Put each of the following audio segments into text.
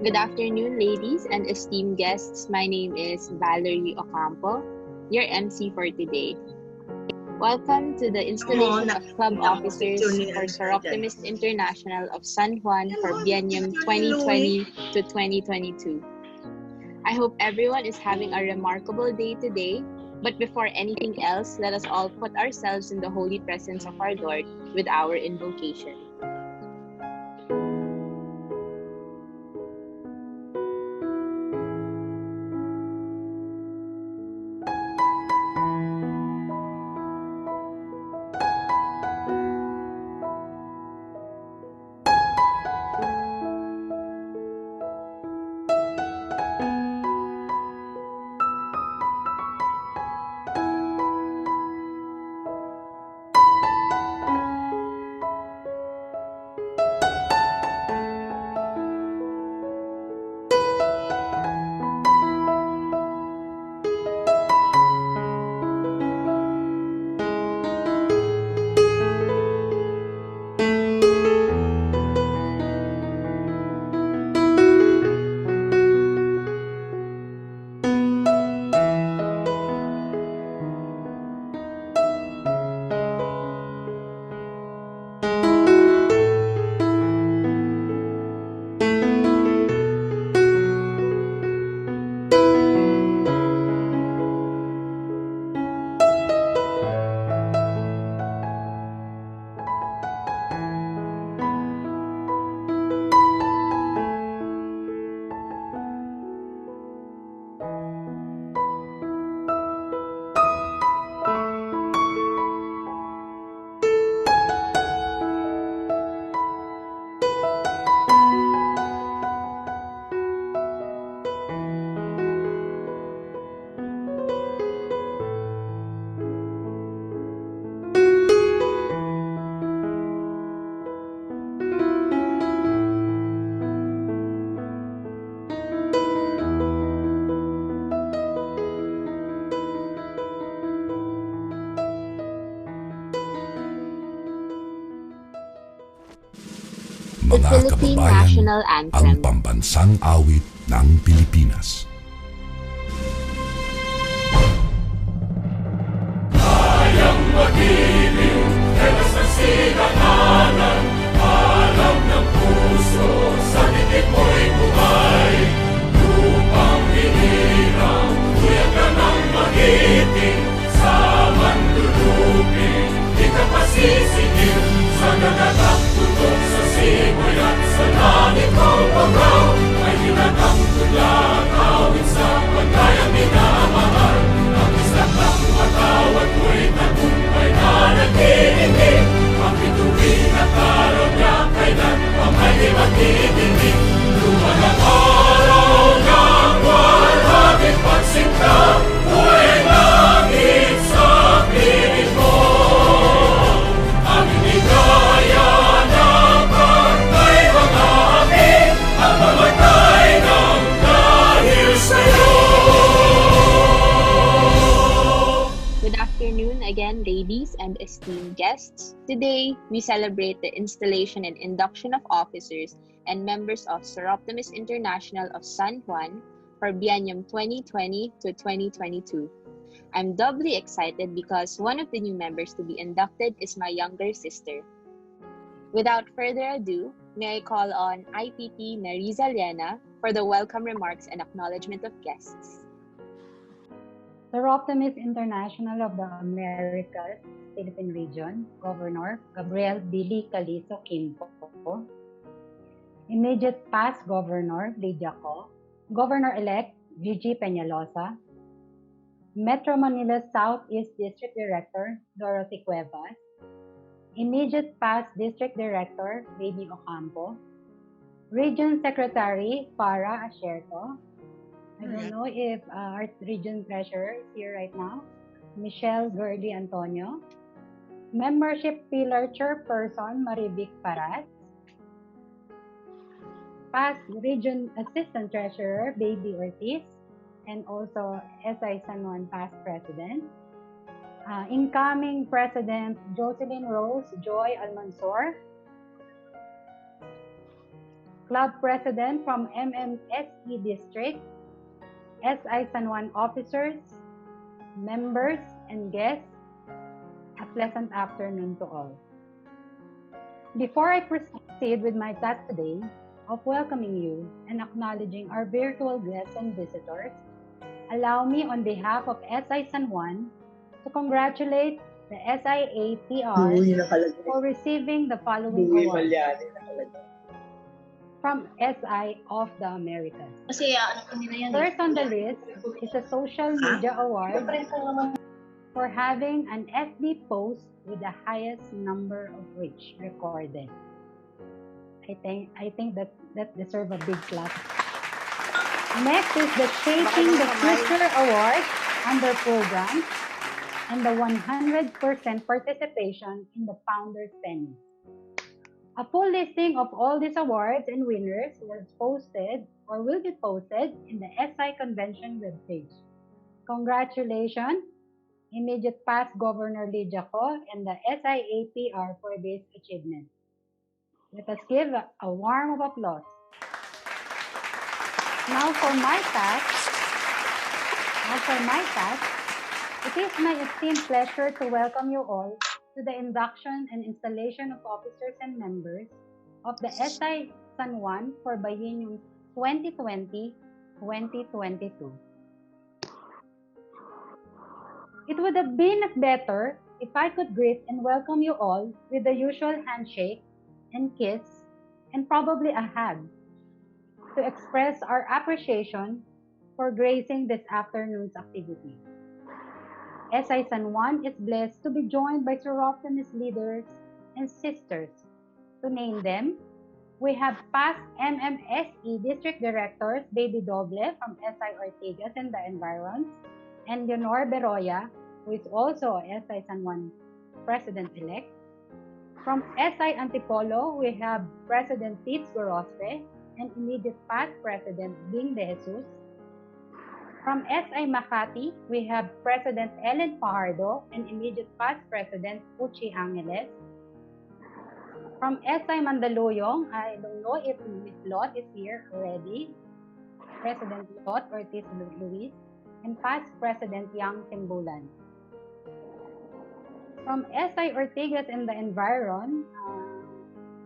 Good afternoon, ladies and esteemed guests. My name is Valerie Ocampo, your MC for today. Welcome to the installation of club officers for Soroptimist International of San Juan for Biennium 2020 to 2022. I hope everyone is having a remarkable day today. But before anything else, let us all put ourselves in the holy presence of our Lord with our invocation. The Mga Philippine kababayan, National ang Anthem. pambansang awit ng Pilipinas. Kayang mag-ibig, helas ng silanganan, alam ng puso, sa titik mo'y buhay. Lupang hinirang, kuya ka ng magiting, sa manluluping, di ka pasisingil, sa nagatang tutok sa simoy at sa langit mong pagaw, ay hinatang tulad, awit sa pagkayang minamahal, ang isang ng matawad mo'y tagumpay na nag-iindig, ang bituin at araw niya kailan pa may di magtitingin. Luman ang araw ng walhaging pagsinta, buhay langit sa piling mo. Ang inigaya na pagkay mga api, ang mamatay ng dahil sa'yo. Good afternoon again, ladies and esteemed guests. Today, we celebrate the installation and induction of officers and members of Soroptimist International of San Juan for Biennium 2020 to 2022. I'm doubly excited because one of the new members to be inducted is my younger sister. Without further ado, may I call on IPP Nariza Liena for the welcome remarks and acknowledgement of guests. Soroptimist International of the Americas, Philippine Region, Governor Gabriel Billy Calizo Quimpo, Immediate Past Governor Lydia Co, Governor-elect Gigi Peñalosa, Metro Manila Southeast District Director Dorothy Cuevas, Immediate Past District Director Baby Ocampo, Region Secretary Farah Asherto. I don't know if our Region Treasurer is here right now, Michelle Gurley Antonio, Membership Pillar Chairperson Marivic Paras, Past Region Assistant Treasurer Baby Ortiz, and also SI San Juan Past President, Incoming President Jocelyn Rose Joy Almansor, club president from MMSE District, SI San Juan officers, members, and guests, a pleasant afternoon to all. Before I proceed with my task today of welcoming you and acknowledging our virtual guests and visitors, allow me on behalf of SI San Juan to congratulate the SIATR for receiving the following awards from SI of the Americas. First on the list is a Social Media Award for having an FB post with the highest number of reach recorded. I think that deserves a big clap. Next is the Shaping the Future Award under program and the 100% participation in the Founders Penny. A full listing of all these awards and winners was posted or will be posted in the SI Convention webpage. Congratulations, immediate past Governor Lydia Ko and the SIAPR for this achievement. Let us give a warm applause. Now for my task, it is my esteemed pleasure to welcome you all to the induction and installation of officers and members of the SI San Juan for Biennium 2020-2022. It would have been better if I could greet and welcome you all with the usual handshake and kiss and probably a hug to express our appreciation for gracing this afternoon's activity. SI San Juan is blessed to be joined by Soroptimist leaders and sisters. To name them, we have past MMSE District Directors Baby Doble from SI Ortigas and the Environs, and Leonor Beroya, who is also SI San Juan President-elect. From SI Antipolo, we have President Tits Gorospe and immediate past President Bing De Jesus. From SI Makati, we have President Ellen Fajardo and immediate past President Uchi Angeles. From SI Mandaluyong, I don't know if Ms. Lot is here already, President Lot Ortiz Luis, and past President Yang Timbulan. From SI Ortigas and the Environ,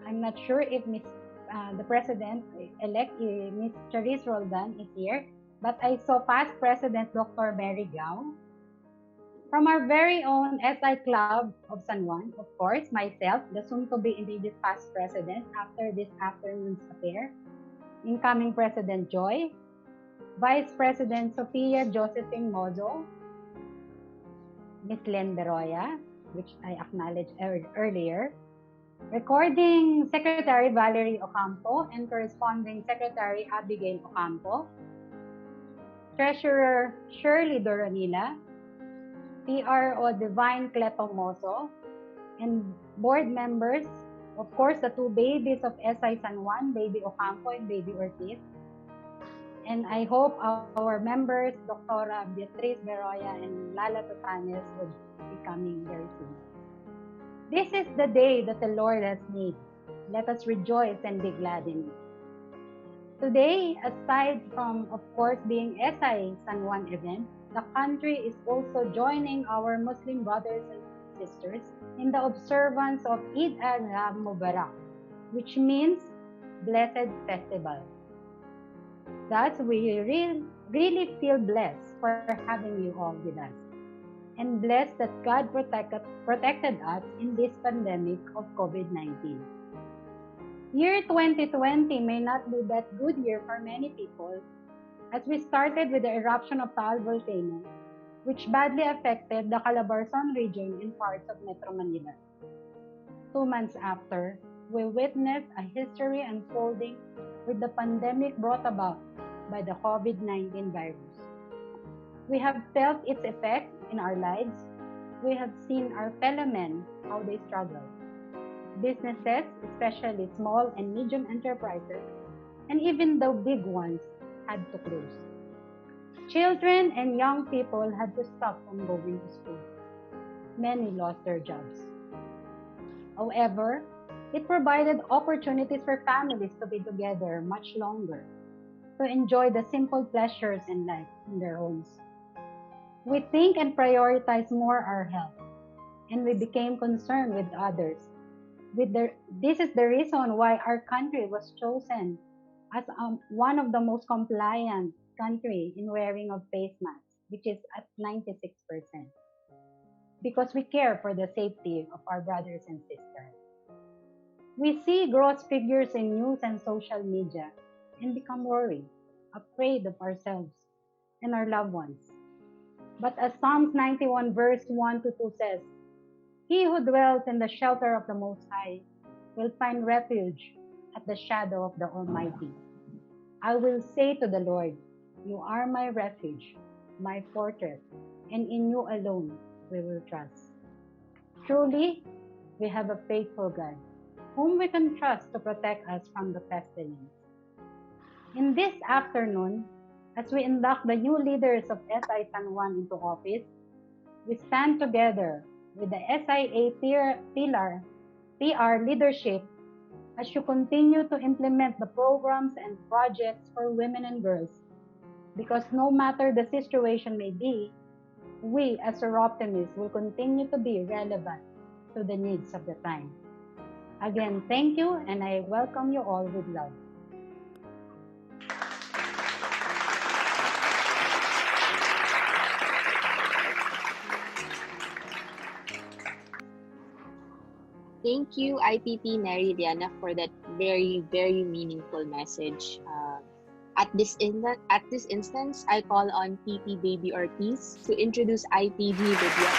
I'm not sure if the President-elect, Ms. Charisse Roldan, is here, but I saw past President Dr. Mary Gao. From our very own SI Club of San Juan, of course, myself, the soon-to-be immediate past President after this afternoon's affair, incoming President Joy, Vice President Sofia Josephine Mozo, Ms. Len Beroya, which I acknowledged earlier, Recording Secretary Valerie Ocampo and Corresponding Secretary Abigail Ocampo, Treasurer Shirley Doronila, PRO Divine Cleto Mozo, and board members, of course, the two babies of SI San Juan, Baby Ocampo and Baby Ortiz. And I hope our members, Dr. Beatriz Beroya and Lala Tutanes, will be coming very soon. This is the day that the Lord has made. Let us rejoice and be glad in it. Today, aside from, of course, being SI San Juan event, the country is also joining our Muslim brothers and sisters in the observance of Eid al-Mubarak, which means Blessed Festival. Thus, we really feel blessed for having you all with us, and blessed that God protected us in this pandemic of COVID-19. Year 2020 may not be that good year for many people, as we started with the eruption of Taal volcano, which badly affected the Calabarzon region and parts of Metro Manila. 2 months after, we witnessed a history unfolding with the pandemic brought about by the COVID-19 virus. We have felt its effects in our lives. We have seen our fellow men, how they struggle. Businesses, especially small and medium enterprises, and even the big ones, had to close. Children and young people had to stop from going to school. Many lost their jobs. However, It provided opportunities for families to be together much longer, to enjoy the simple pleasures in life in their homes. We think and prioritize more our health, and we became concerned with others. This is the reason why our country was chosen as one of the most compliant country in wearing of face masks, which is at 96%, because we care for the safety of our brothers and sisters. We see gross figures in news and social media and become worried, afraid of ourselves and our loved ones. But as Psalms 91 verse 1 to 2 says, he who dwells in the shelter of the Most High will find refuge at the shadow of the Almighty. I will say to the Lord, you are my refuge, my fortress, and in you alone we will trust. Truly, we have a faithful God, whom we can trust to protect us from the pestilence. In this afternoon, as we induct the new leaders of SI San Juan into office, we stand together with the SIA PR leadership as you continue to implement the programs and projects for women and girls. Because no matter the situation may be, we as Soroptimists will continue to be relevant to the needs of the time. Again, thank you, and I welcome you all with love. Thank you, IPP Neri Diana, for that very, very meaningful message. At this instance, I call on PP Baby Ortiz to introduce IPG Lydia.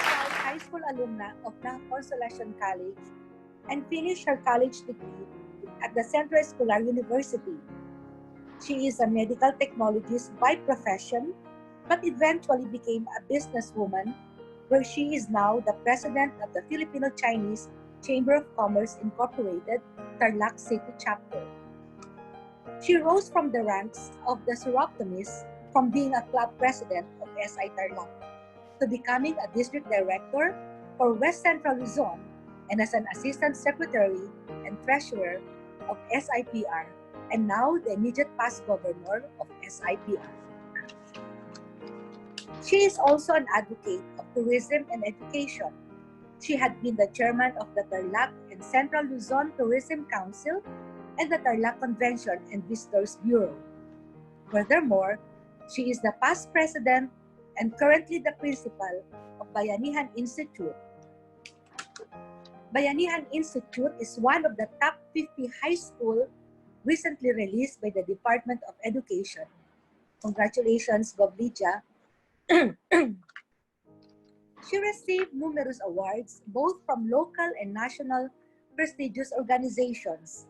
Proud high school alumna of the Consolacion College and finished her college degree at the Centro Escolar University. She is a medical technologist by profession, but eventually became a businesswoman, where she is now the president of the Filipino-Chinese Chamber of Commerce Incorporated, Tarlac City Chapter. She rose from the ranks of the Soroptimists from being a club president of SI Tarlac to becoming a district director for West Central Luzon and as an assistant secretary and treasurer of SIPR, and now the immediate past governor of SIPR. She is also an advocate of tourism and education. She had been the chairman of the Tarlac and Central Luzon Tourism Council and the Tarlac Convention and Visitors Bureau. Furthermore, she is the past president and currently the principal of Bayanihan Institute. Bayanihan Institute is one of the top 50 high school recently released by the Department of Education. Congratulations, Gov. Lydia. She received numerous awards, both from local and national prestigious organizations.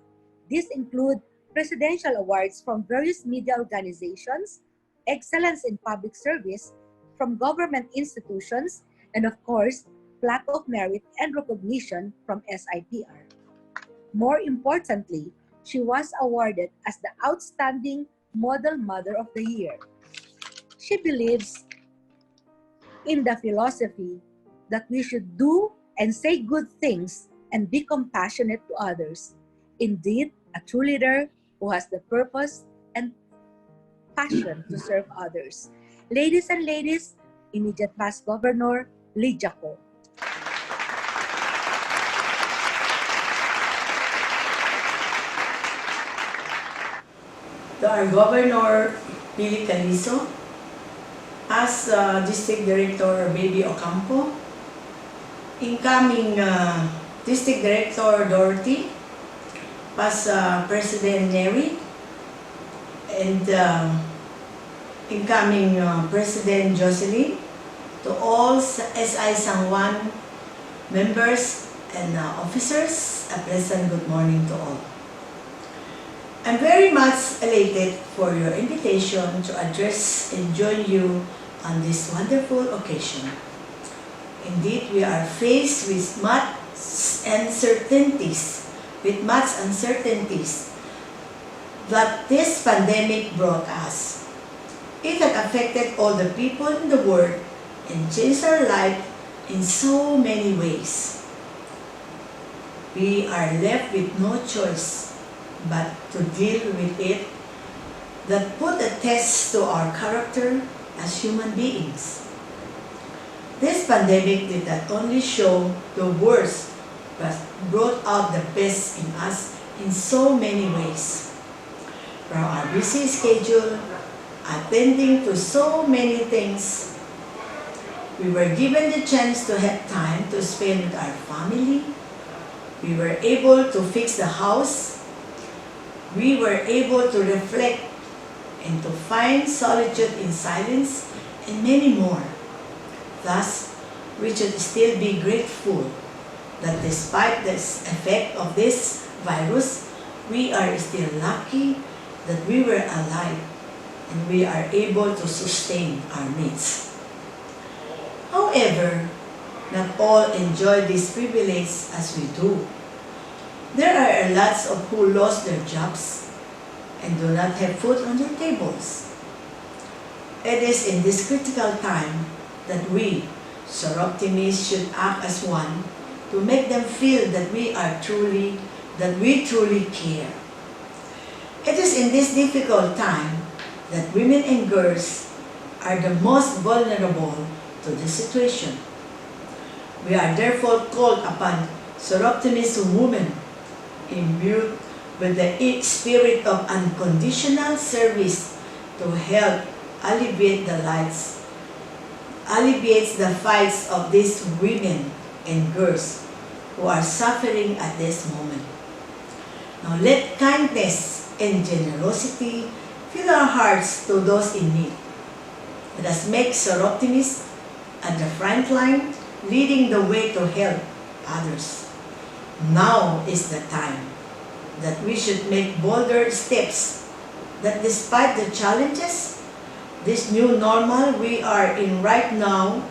These include presidential awards from various media organizations, excellence in public service from government institutions, and of course, plaque of merit and recognition from SIPR. More importantly, she was awarded as the Outstanding Model Mother of the Year. She believes in the philosophy that we should do and say good things and be compassionate to others. Indeed, a true leader who has the purpose and passion to serve others. Ladies and ladies, immediate past governor, Lydia Ko. To our Governor Pili Calizo, as District Director Baby Ocampo, incoming District Director Dorothy, past President Neri, and incoming President Jocelyn, to all SI San Juan members and officers, a pleasant good morning to all. I'm very much elated for your invitation to address and join you on this wonderful occasion. Indeed, we are faced with much uncertainties that this pandemic brought us. It had affected all the people in the world and changed our life in so many ways. we are left with no choice but to deal with it, that put a test to our character as human beings. This pandemic did not only show the worst, but brought out the best in us in so many ways. From our busy schedule, attending to so many things, we were given the chance to have time to spend with our family. We were able to fix the house. We were able to reflect and to find solitude in silence and many more. Thus, we should still be grateful that despite the effect of this virus, we are still lucky that we were alive and we are able to sustain our needs. However, not all enjoy this privilege as we do. There are lots of who lost their jobs and do not have food on their tables. It is in this critical time that we, Soroptimists, should act as one to make them feel that we truly care. It is in this difficult time that women and girls are the most vulnerable to this situation. We are therefore called upon Soroptimist women imbued with the spirit of unconditional service to help alleviate the fights of these women and girls who are suffering at this moment. Now let kindness and generosity fill our hearts to those in need. Let us make Soroptimists at the front line, leading the way to help others. Now is the time that we should make bolder steps, that despite the challenges, this new normal we are in right now,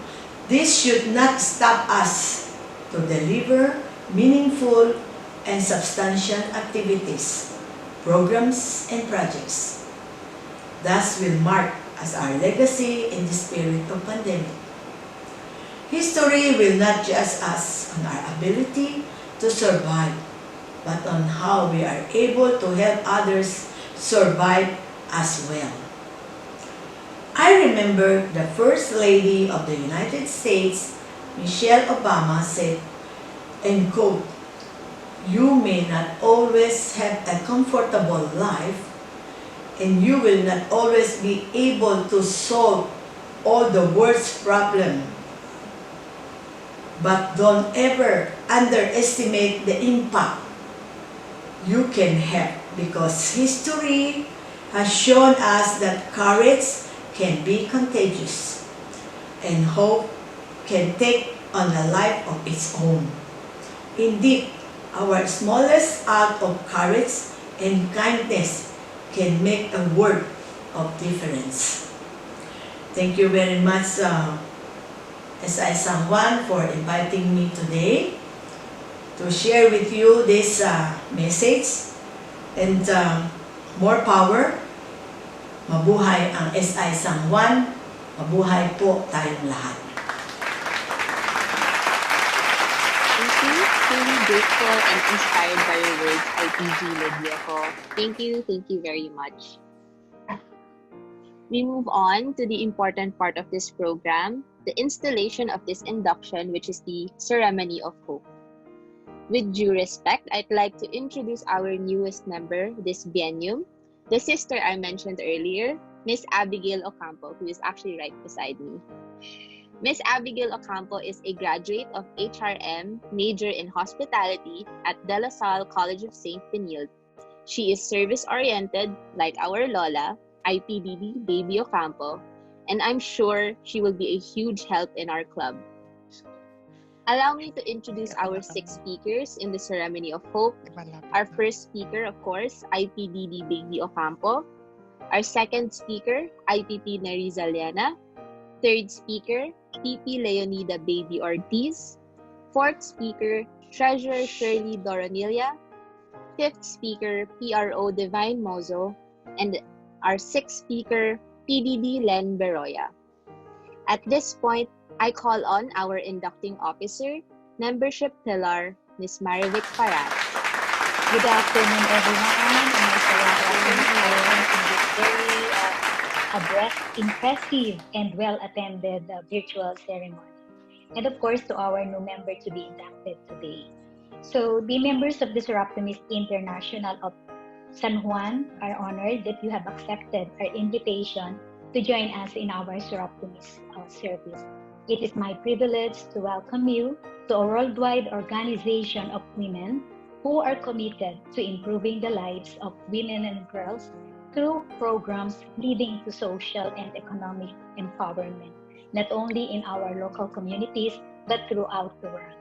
this should not stop us to deliver meaningful and substantial activities, programs, and projects. Thus will mark as our legacy in the spirit of pandemic. History will not judge us on our ability to survive, but on how we are able to help others survive as well. I remember the First Lady of the United States, Michelle Obama, said, and quote, "You may not always have a comfortable life, and you will not always be able to solve all the world's problems. But don't ever underestimate the impact you can have, because history has shown us that courage can be contagious and hope can take on a life of its own. Indeed, our smallest act of courage and kindness can make a world of difference." Thank you very much, SI San Juan, for inviting me today to share with you this message. And more power. Mabuhay ang SI San Juan. Mabuhay po tayong lahat. Thank you. Truly grateful and inspired by your words, IPG Legiaco. Thank you very much. We move on to the important part of this program, the installation of this induction, which is the Ceremony of Hope. With due respect, I'd like to introduce our newest member this biennium, the sister I mentioned earlier, Miss Abigail Ocampo, who is actually right beside me. Miss Abigail Ocampo is a graduate of HRM, major in hospitality at De La Salle College of St. Benilde. She is service-oriented, like our Lola, IPDD Baby Ocampo, and I'm sure she will be a huge help in our club. Allow me to introduce our 6 speakers in the Ceremony of Hope. Our first speaker, of course, IPDD Baby Ocampo. Our second speaker, IPP Neriza Liana. Third speaker, PP Leonida Baby Ortiz. Fourth speaker, Treasurer Shirley Doronilia. Fifth speaker, PRO Divine Mozo. And our sixth speaker, PDD Len Beroya. At this point, I call on our inducting officer, membership pillar, Ms. Marivic Paras. Good afternoon, everyone, and also welcome to this very impressive and well-attended virtual ceremony. And of course, to our new member to be inducted today. So, the members of the Soroptimist International of San Juan are honored that you have accepted our invitation to join us in our Soroptimist service. It is my privilege to welcome you to a worldwide organization of women who are committed to improving the lives of women and girls through programs leading to social and economic empowerment, not only in our local communities, but throughout the world.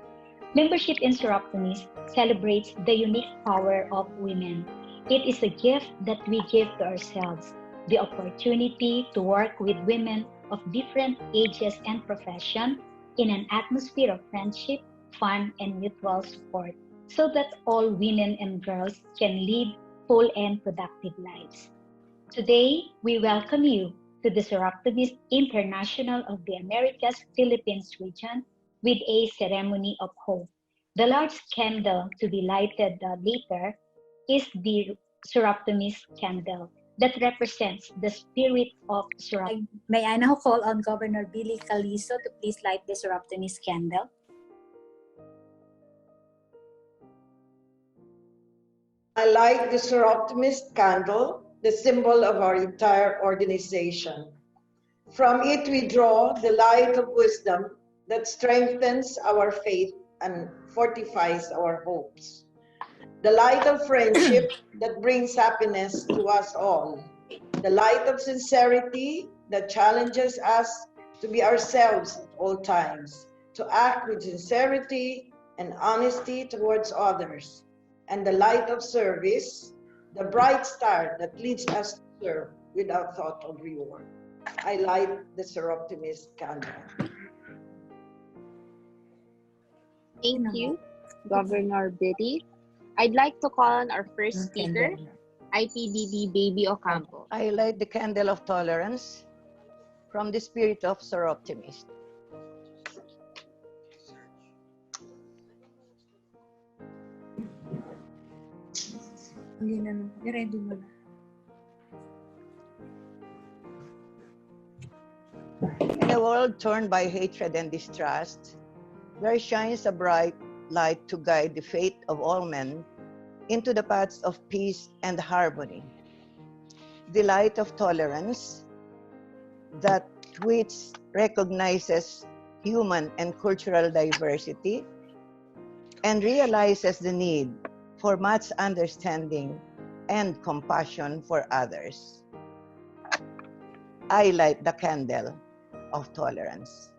Membership in Soroptimist celebrates the unique power of women. It is a gift that we give to ourselves, the opportunity to work with women of different ages and profession in an atmosphere of friendship, fun, and mutual support, so that all women and girls can lead full and productive lives. Today, we welcome you to the Soroptimist International of the Americas Philippines region with a ceremony of hope. The large candle to be lighted later is the Soroptimist candle that represents the spirit of Soroptimist. May I now call on Governor Billy Calizo to please light the Soroptimist candle? I light the Soroptimist candle, the symbol of our entire organization. From it we draw the light of wisdom that strengthens our faith and fortifies our hopes. The light of friendship that brings happiness to us all. The light of sincerity that challenges us to be ourselves at all times, to act with sincerity and honesty towards others. And the light of service, the bright star that leads us to serve without thought of reward. I light the Soroptimist candle. Thank you, Governor Billy. I'd like to call on our first speaker, IPDD Baby Ocampo. I light the candle of tolerance from the spirit of Soroptimist. I-ready mo na. In a world torn by hatred and distrust, there shines a bright light to guide the fate of all men into the paths of peace and harmony. The light of tolerance that which recognizes human and cultural diversity and realizes the need for much understanding and compassion for others. I light the candle of tolerance.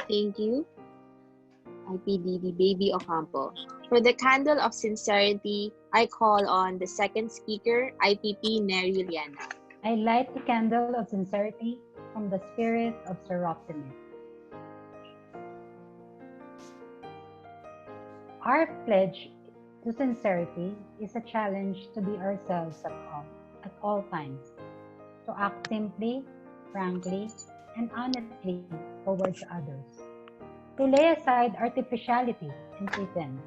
Thank you, IPDD Baby Ocampo. For the candle of sincerity, I call on the second speaker, IPP Neri Liana. I light the candle of sincerity from the spirit of Soroptimist. Our pledge to sincerity is a challenge to be ourselves at all times, to act simply, frankly, and honestly towards others, to lay aside artificiality and pretense,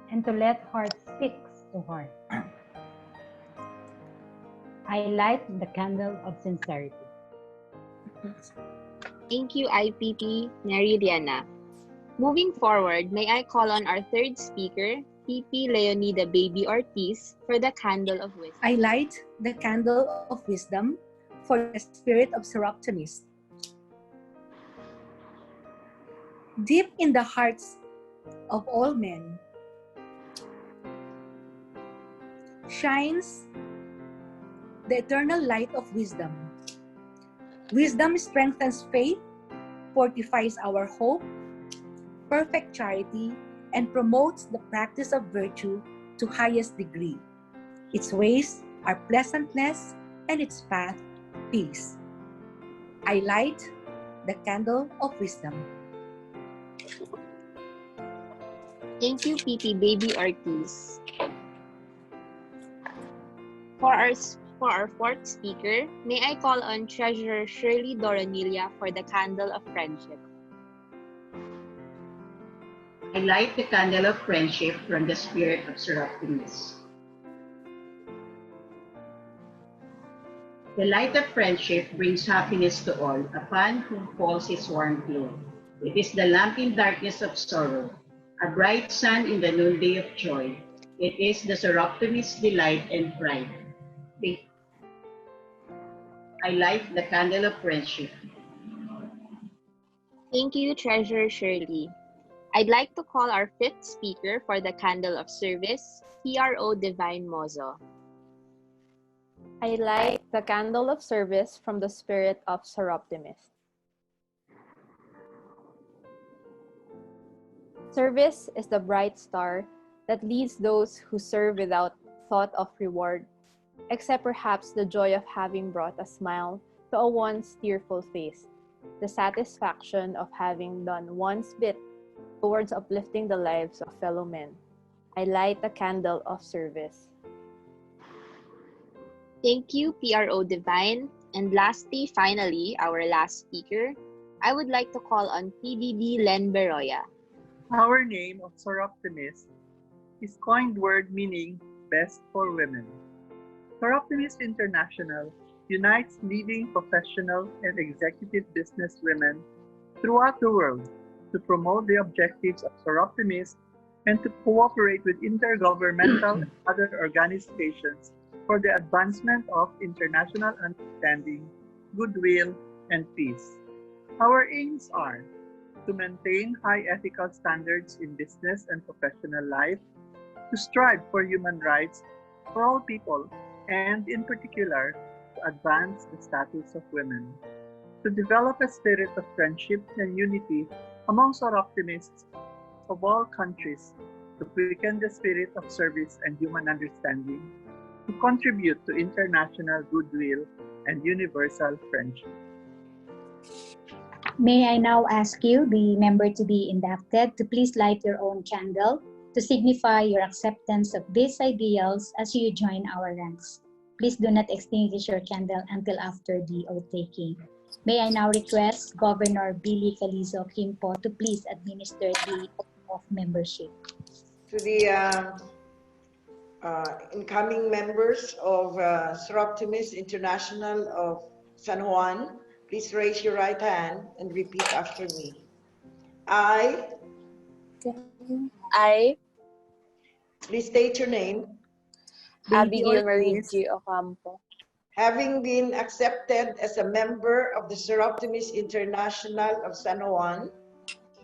and to let heart speak to heart. I light the candle of sincerity. Thank you, IPP Neri Liana. Moving forward, may I call on our third speaker, PP Leonida Baby Ortiz, for the candle of wisdom. I light the candle of wisdom for the spirit of Soroptimist. Deep in the hearts of all men shines the eternal light of wisdom. Wisdom strengthens faith, fortifies our hope, perfect charity, and promotes the practice of virtue to highest degree. Its ways are pleasantness and its path, peace. I light the candle of wisdom. Thank you, PP Baby Ortiz. For our fourth speaker, may I call on Treasurer Shirley Doronilla for the candle of friendship. I light the candle of friendship from the spirit of Soroptimist. The light of friendship brings happiness to all upon whom falls its warm glow. It is the lamp in darkness of sorrow, a bright sun in the noonday of joy. It is the Soroptimist's delight and pride. I light the candle of friendship. Thank you, Treasurer Shirley. I'd like to call our fifth speaker for the candle of service, PRO Divine Mozo. I light the candle of service from the spirit of Soroptimist. Service is the bright star that leads those who serve without thought of reward, except perhaps the joy of having brought a smile to a once tearful face, the satisfaction of having done one's bit towards uplifting the lives of fellow men. I light the candle of service. Thank you, PRO Divine. And lastly, finally, our last speaker, I would like to call on PDD Len Beroya. Our name of Soroptimist is coined word meaning best for women. Soroptimist International unites leading professional and executive business women throughout the world to promote the objectives of Soroptimist and to cooperate with intergovernmental and other organizations for the advancement of international understanding, goodwill, and peace. Our aims are to maintain high ethical standards in business and professional life, to strive for human rights for all people, and in particular, to advance the status of women, to develop a spirit of friendship and unity among Soroptimists of all countries, to quicken the spirit of service and human understanding, to contribute to international goodwill and universal friendship. May I now ask you, the member to be inducted, to please light your own candle to signify your acceptance of these ideals as you join our ranks. Please do not extinguish your candle until after the oath-taking. May I now request Governor Billy Calizo Quimpo to please administer the oath of membership. To the incoming members of Soroptimist International of San Juan, please raise your right hand and repeat after me. I, please state your name. Abigail Marie G. Ocampo. Having been accepted as a member of the Soroptimist International of San Juan,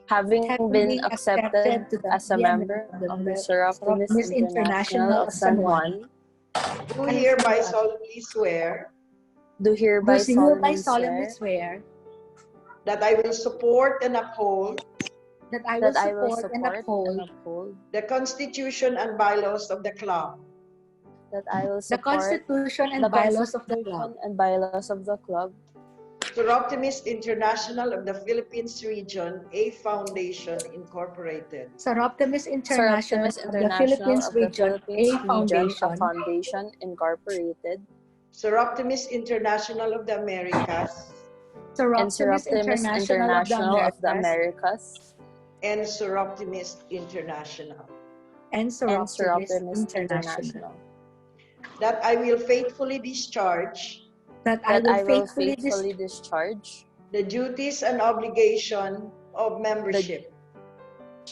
Having been accepted as a member of the Soroptimist International of San Juan, do hereby solemnly swear do hereby solemnly swear that I will support and uphold that I will support and uphold the Constitution and bylaws of the club, that I will the support Constitution and the bylaws of the Constitution club, and bylaws of the club, Soroptimist International of the Philippines Region, A Foundation Incorporated, Soroptimist International Soroptimist of the International Philippines of the Region, Philippines A Region, a Foundation, foundation incorporated, Soroptimist International of the Americas, and Soroptimist International of the Americas, and Soroptimist International. and and Soroptimist Soroptimist International. That I will faithfully discharge That I that I will will faithfully discharge the duties and obligation of membership,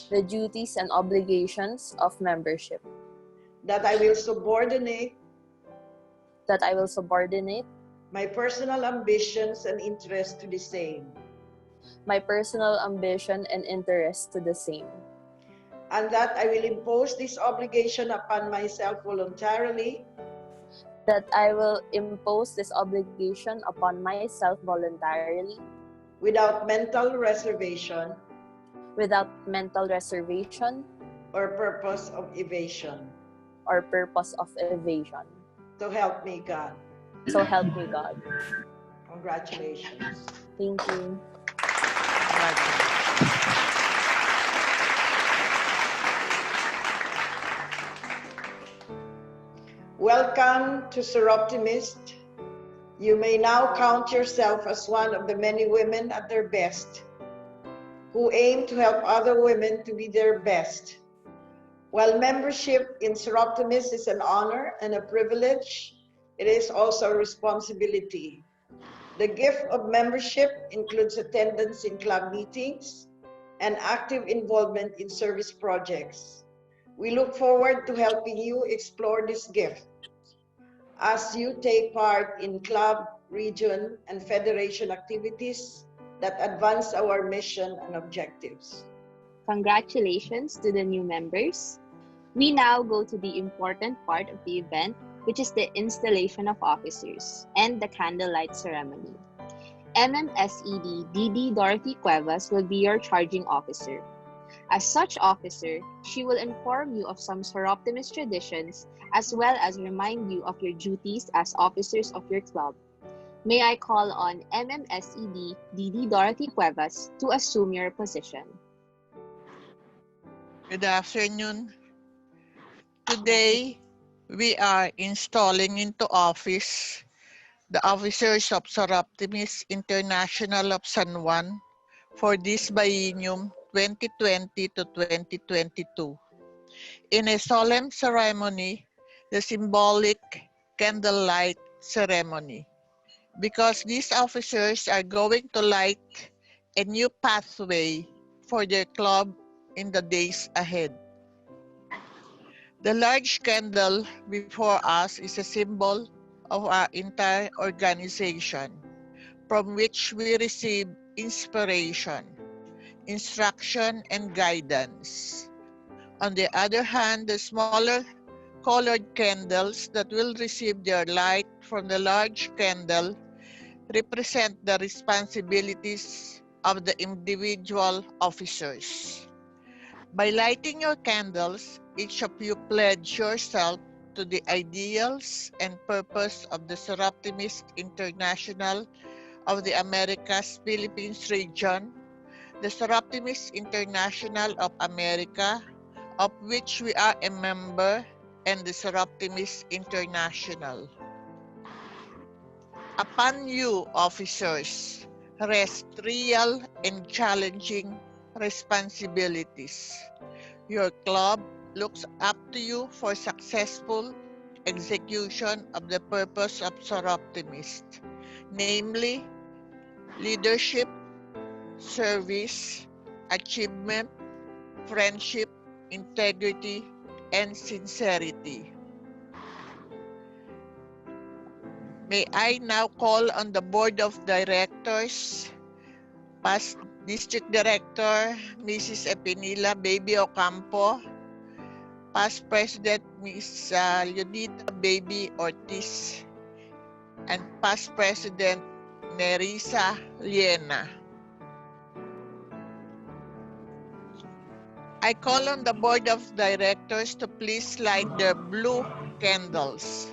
the duties and obligations of membership, that I will subordinate my personal ambitions and interests to the same, my personal ambition and interest to the same, and that I will impose this obligation upon myself voluntarily, that I will impose this obligation upon myself voluntarily, without mental reservation or purpose of evasion. So help me God. So help me God. Congratulations. Thank you. Welcome to Soroptimist. You may now count yourself as one of the many women at their best. who aim to help other women to be their best. While membership in Soroptimist is an honor and a privilege, it is also a responsibility. The gift of membership includes attendance in club meetings and active involvement in service projects. We look forward to helping you explore this gift as you take part in club, region, and federation activities that advance our mission and objectives. Congratulations to the new members. We now go to the important part of the event, which is the installation of officers and the candlelight ceremony. MMSED DD Dorothy Cuevas will be your charging officer. As such officer, she will inform you of some Soroptimist traditions as well as remind you of your duties as officers of your club. May I call on MMSED DD Dorothy Cuevas to assume your position. Good afternoon. Today, we are installing into office the officers of Soroptimist International of San Juan for this biennium 2020 to 2022. In a solemn ceremony, the symbolic candlelight ceremony, because these officers are going to light a new pathway for their club in the days ahead. The large candle before us is a symbol of our entire organization, from which we receive inspiration, instruction, and guidance. On the other hand, the smaller colored candles that will receive their light from the large candle represent the responsibilities of the individual officers. By lighting your candles, each of you pledge yourself to the ideals and purpose of the Soroptimist International of the Americas Philippines region, the Soroptimist International of America, of which we are a member, and the Soroptimist International. Upon you, officers, rest real and challenging responsibilities. Your club looks up to you for successful execution of the purpose of Soroptimist, namely leadership, service, achievement, friendship, integrity, and sincerity. May I now call on the Board of Directors, past District Director Mrs. Epinila Baby Ocampo, past President Ms. Leonita Baby Ortiz, and past President Nerissa Liena. I call on the Board of Directors to please light their blue candles,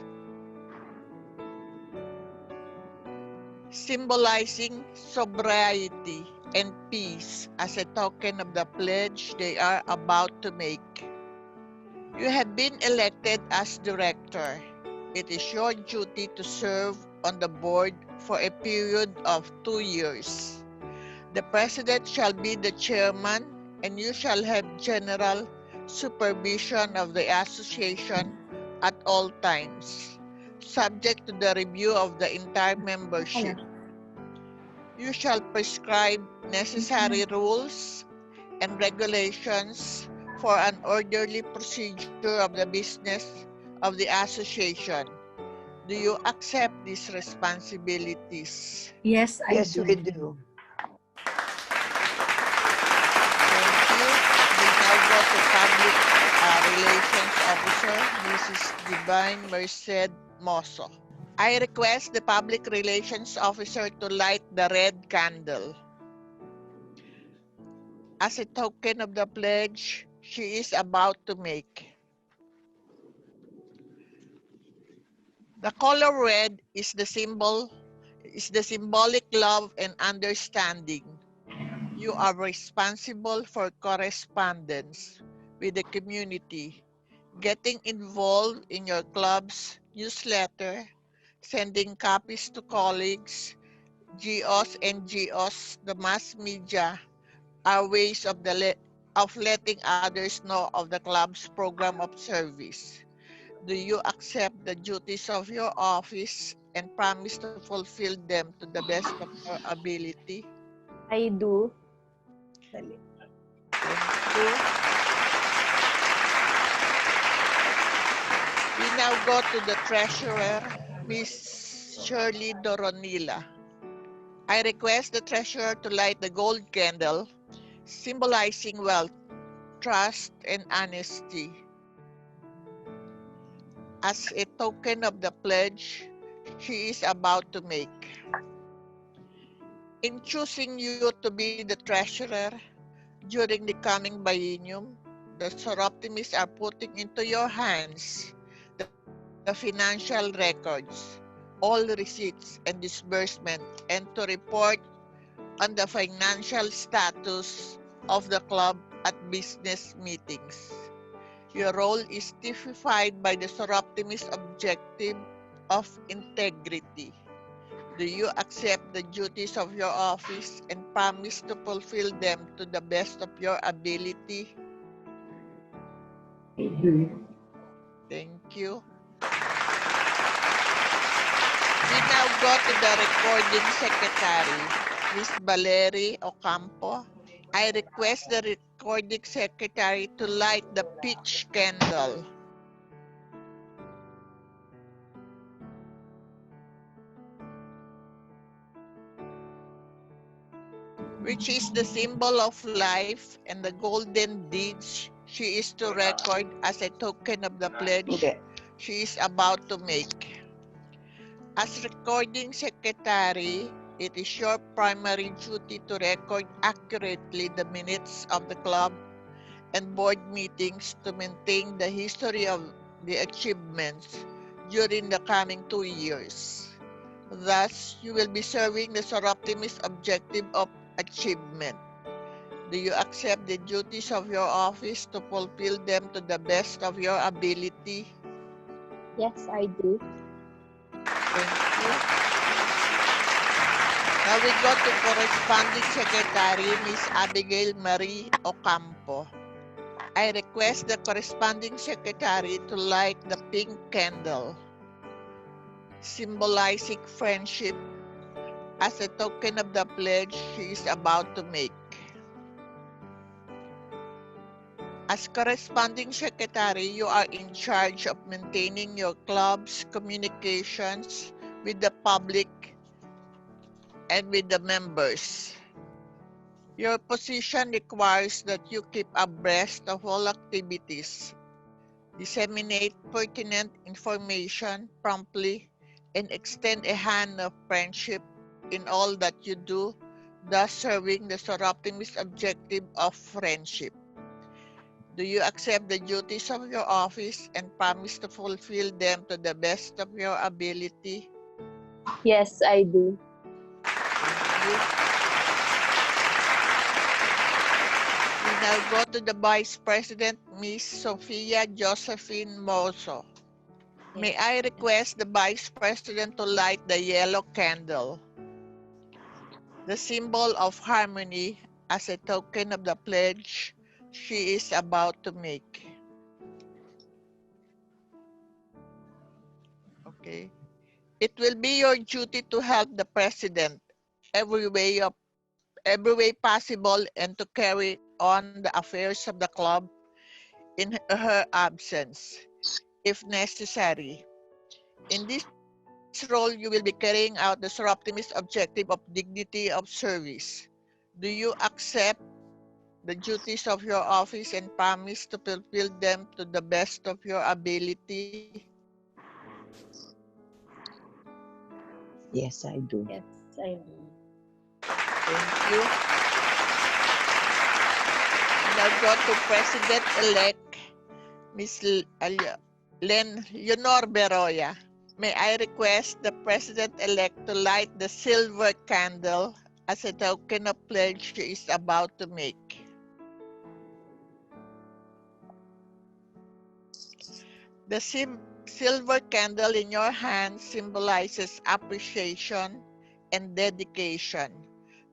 symbolizing sobriety and peace as a token of the pledge they are about to make. You have been elected as director. It is your duty to serve on the board for a period of 2 years. The president shall be the chairman, and you shall have general supervision of the association at all times, subject to the review of the entire membership. You shall prescribe necessary rules and regulations for an orderly procedure of the business of the association. Do you accept these responsibilities? Yes, I Yes, do. we do. Thank you. We now go to Public Relations Officer, Mrs. Divine Merced Mosso. I request the Public Relations Officer to light the red candle. As a token of the pledge she is about to make. The color red is the symbolic love and understanding. You are responsible for correspondence with the community, getting involved in your club's newsletter, sending copies to colleagues, GOs and GOs, the mass media, are ways of letting others know of the club's program of service. Do you accept the duties of your office and promise to fulfill them to the best of your ability? I do. Thank you. We now go to the treasurer, Miss Shirley Doronila. I request the treasurer to light the gold candle, symbolizing wealth, trust, and honesty. As a token of the pledge she is about to make. In choosing you to be the treasurer during the coming biennium, the Soroptimists are putting into your hands the financial records, all receipts and disbursement, and to report on the financial status of the club at business meetings. Your role is typified by the Soroptimist objective of integrity. Do you accept the duties of your office and promise to fulfill them to the best of your ability? Thank you. We now go to the recording secretary, Ms. Valerie Ocampo. I request the recording secretary to light the pitch candle. Which is the symbol of life and the golden deeds she is to record as a token of the pledge she is about to make. As recording secretary, it is your primary duty to record accurately the minutes of the club and board meetings to maintain the history of the achievements during the coming 2 years. Thus, you will be serving the Soroptimist objective of achievement. Do you accept the duties of your office to fulfill them to the best of your ability? Yes, I do. Thank you. Now we go to corresponding secretary, Ms. Abigail Marie Ocampo. I request the corresponding secretary to light the pink candle, symbolizing friendship as a token of the pledge she is about to make. As corresponding secretary, you are in charge of maintaining your club's communications with the public and with the members. Your position requires that you keep abreast of all activities, disseminate pertinent information promptly, and extend a hand of friendship in all that you do, thus serving the Soroptimist objective of friendship. Do you accept the duties of your office and promise to fulfill them to the best of your ability? Yes, I do. Thank you. We now go to the Vice President, Ms. Sofia Josephine Mozo. May I request the Vice President to light the yellow candle, the symbol of harmony as a token of the pledge she is about to make. Okay. It will be your duty to help the President every way possible and to carry on the affairs of the club in her absence, if necessary. In this role, you will be carrying out the Soroptimist objective of dignity of service. Do you accept the duties of your office and promise to fulfill them to the best of your ability? Yes, I do. Yes, I do. Thank you. Now go to President-elect Ms. Leonor Beroya. May I request the President-elect to light the silver candle as a token of pledge she is about to make. The silver candle in your hand symbolizes appreciation and dedication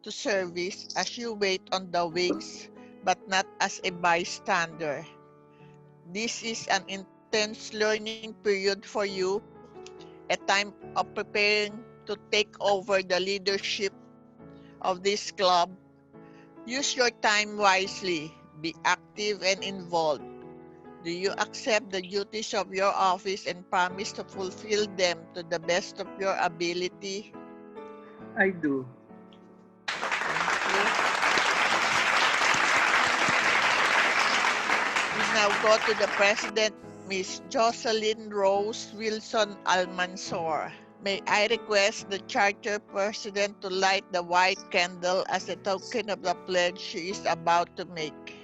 to service as you wait on the wings, but not as a bystander. This is an intense learning period for you, a time of preparing to take over the leadership of this club. Use your time wisely. Be active and involved. Do you accept the duties of your office and promise to fulfill them to the best of your ability? I do. We now go to the President, Ms. Jocelyn Rose Wilson Almanzor. May I request the Charter President to light the white candle as a token of the pledge she is about to make.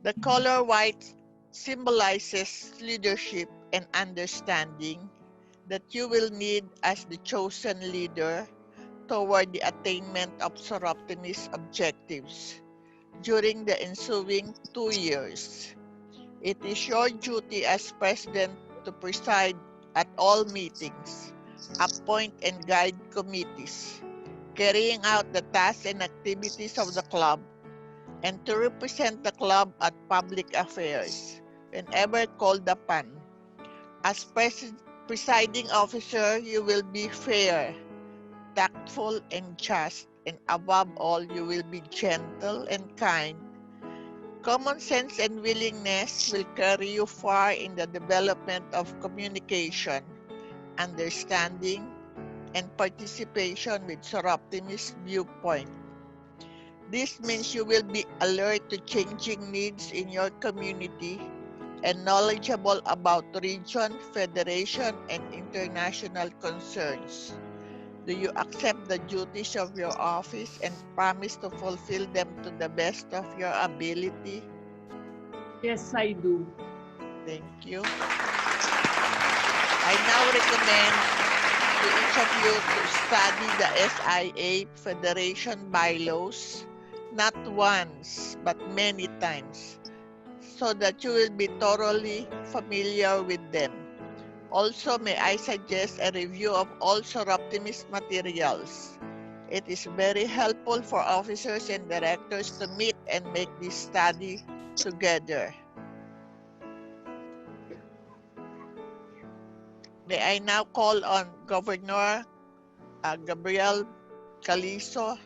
The color white symbolizes leadership and understanding that you will need as the chosen leader toward the attainment of Soroptimist objectives during the ensuing 2 years. It is your duty as president to preside at all meetings, appoint and guide committees, carrying out the tasks and activities of the club, and to represent the club at public affairs whenever called upon. As presiding officer, you will be fair, tactful, and just, and above all, you will be gentle and kind. Common sense and willingness will carry you far in the development of communication, understanding, and participation with Soroptimist viewpoint. This means you will be alert to changing needs in your community and knowledgeable about region, federation, and international concerns. Do you accept the duties of your office and promise to fulfill them to the best of your ability? Yes, I do. Thank you. I now recommend to each of you to study the SIA Federation bylaws, not once, but many times, so that you will be thoroughly familiar with them. Also, may I suggest a review of all Soroptimist materials. It is very helpful for officers and directors to meet and make this study together. May I now call on Governor Gabriel Calizo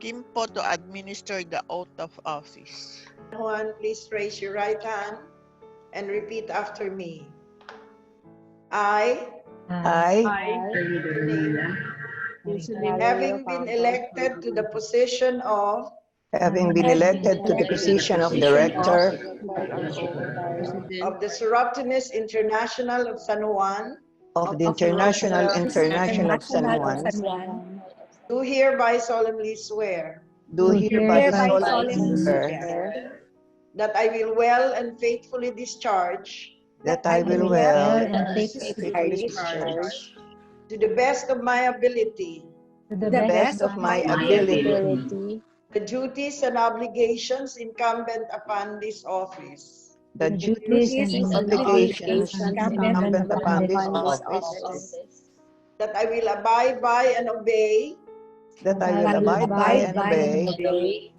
Quimpo to administer the oath of office. Juan, please raise your right hand and repeat after me. I, having been elected to the position of having been elected to the position of Director of the Soroptimist International of San Juan, of the International of San Juan, do hereby solemnly swear do hereby solemnly swear that I will well and faithfully discharge that I will well and faithfully discharge to the best of my ability to the best of my ability the duties and obligations incumbent upon this office, the duties and obligations incumbent upon this office, that I will abide by and obey that I will abide by and obey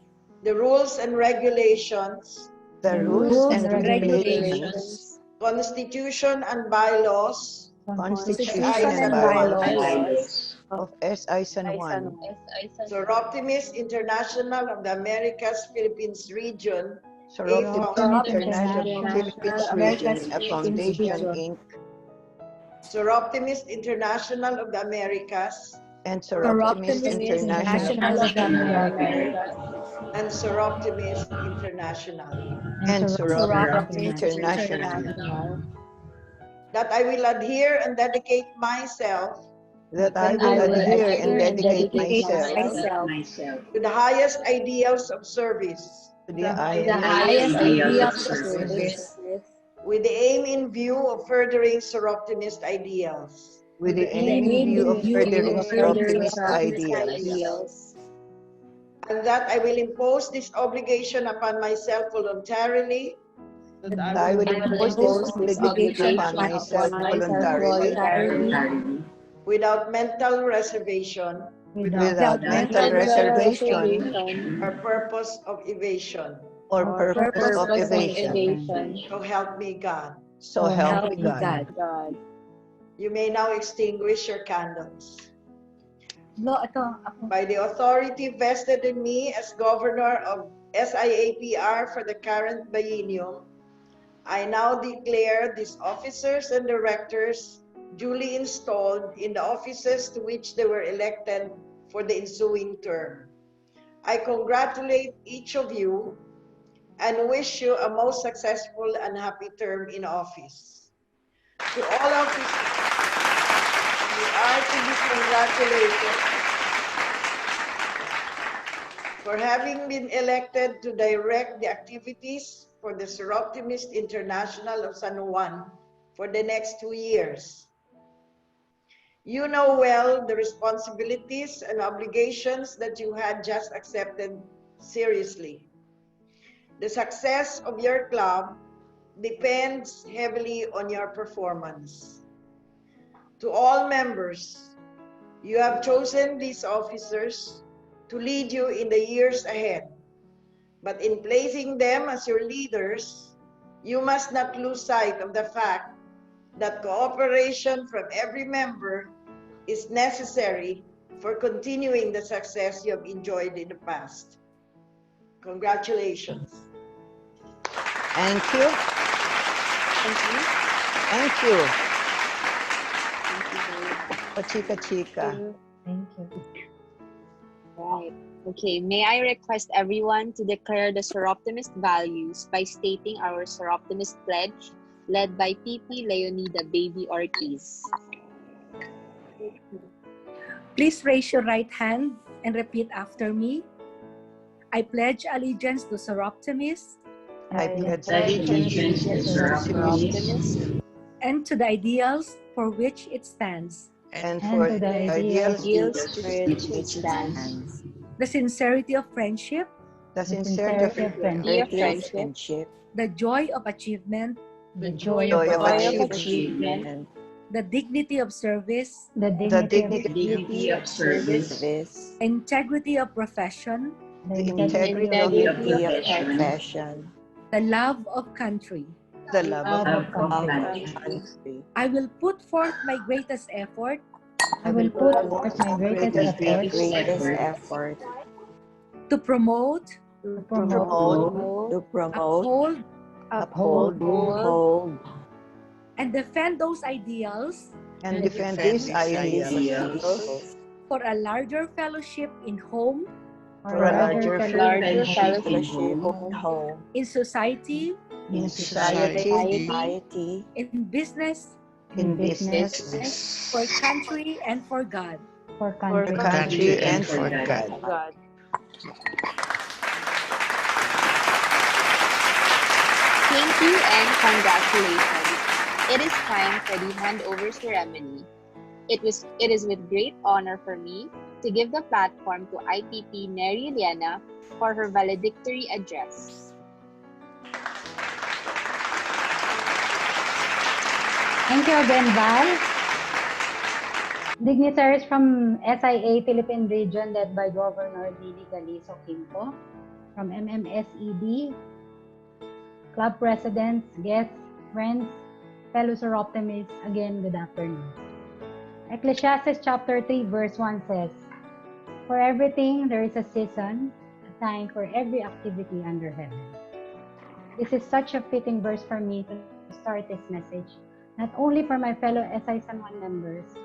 the rules and regulations, the rules and regulations, Constitution and bylaws Constitution SI and San Juan, bylaws of SI San Juan, Soroptimist International of the Americas Philippines region, Soroptimist International Philippines region, a foundation, Inc., Soroptimist International of the Americas, and Soroptimist International and Soroptimist International, and Soroptimist International, that I will adhere and dedicate myself that I will adhere and dedicate myself to the highest ideals of service, to the highest ideals of service, with the aim in view of furthering Soroptimist ideals, with the aim in view of furthering Soroptimist ideals, and that I will impose this obligation upon myself voluntarily, that I will impose this obligation upon myself voluntarily, without mental reservation without mental reservation or purpose of evasion. So help me God. So help me God. You may now extinguish your candles. No, ito, ako. By the authority vested in me as Governor of SIAPR for the current biennium, I now declare these officers and directors duly installed in the offices to which they were elected for the ensuing term. I congratulate each of you and wish you a most successful and happy term in office. To all officers, you are to be congratulated for having been elected to direct the activities for the Soroptimist International of San Juan for the next 2 years. You know well the responsibilities and obligations that you had just accepted seriously. The success of your club depends heavily on your performance. To all members, you have chosen these officers to lead you in the years ahead. But in placing them as your leaders, you must not lose sight of the fact that cooperation from every member is necessary for continuing the success you have enjoyed in the past. Congratulations. Thank you. Thank you. Thank you. Chika. Thank you. Right. Okay, may I request everyone to declare the Soroptimist values by stating our Soroptimist pledge, led by PP Leonida Baby Ortiz. Please raise your right hand and repeat after me. I pledge allegiance to Soroptimist I pledge allegiance to Soroptimist and to the ideals for which it stands. and for to the the ideals, For which it stands. The sincerity of friendship, the sincerity of Friendship, the joy of achievement, the joy joy of joy of achievement, achievement, the dignity of service, the the dignity of service, integrity of profession, the integrity of profession, the love of country. the love of country. I will put forth my greatest effort I will put forth my greatest effort to promote, to promote, uphold, and defend those ideals and defend these ideals for a larger fellowship in home, for a larger Larger fellowship in society, in society, in business, in business, for country and for God. for for country. country and for God. Thank you and congratulations. It is time for the handover ceremony. It is with great honor for me to give the platform to IPP Mary Liana for her valedictory address. Thank you again, Val. Dignitaries from SIA Philippine Region led by Governor Lily Galizo Quinto, from MMSED, club presidents, guests, friends, fellow Soroptimists, again, good afternoon. Ecclesiastes chapter 3 verse 1 says, "For everything there is a season, a time for every activity under heaven." This is such a fitting verse for me to start this message, not only for my fellow SI San Juan members,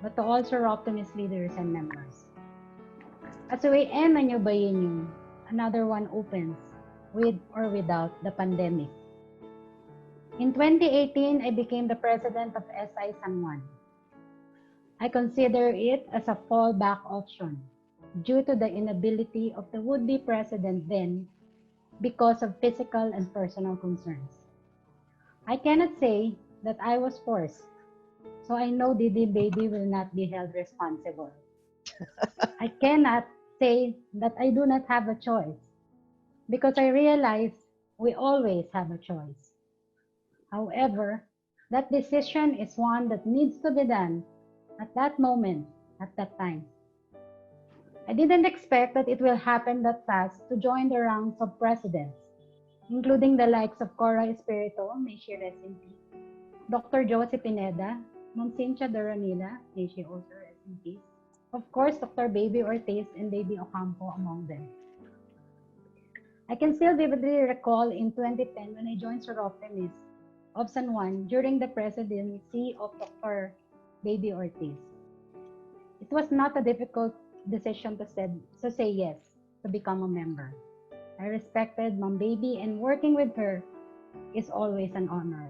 but to all Soroptimist leaders and members. As we end a new biennium, another one opens, with or without the pandemic. In 2018, I became the president of SI San Juan. I consider it as a fallback option due to the inability of the would-be president then because of physical and personal concerns. I cannot say that I was forced, so I know Didi Baby will not be held responsible. I cannot say that I do not have a choice, because I realize we always have a choice. However, that decision is one that needs to be done at that moment, at that time. I didn't expect that it will happen that fast to join the ranks of presidents, including the likes of Cora Espirito, may she rest in peace, Dr. Josie Pineda, Ma'am Cynthia Doronila, may she also rest in peace, of course, Dr. Baby Ortiz and Baby Ocampo among them. I can still vividly recall in 2010 when I joined Soroptimist of San Juan during the presidency of Dr. Baby Ortiz. It was not a difficult decision to say yes to become a member. I respected Mom Baby, and working with her is always an honor.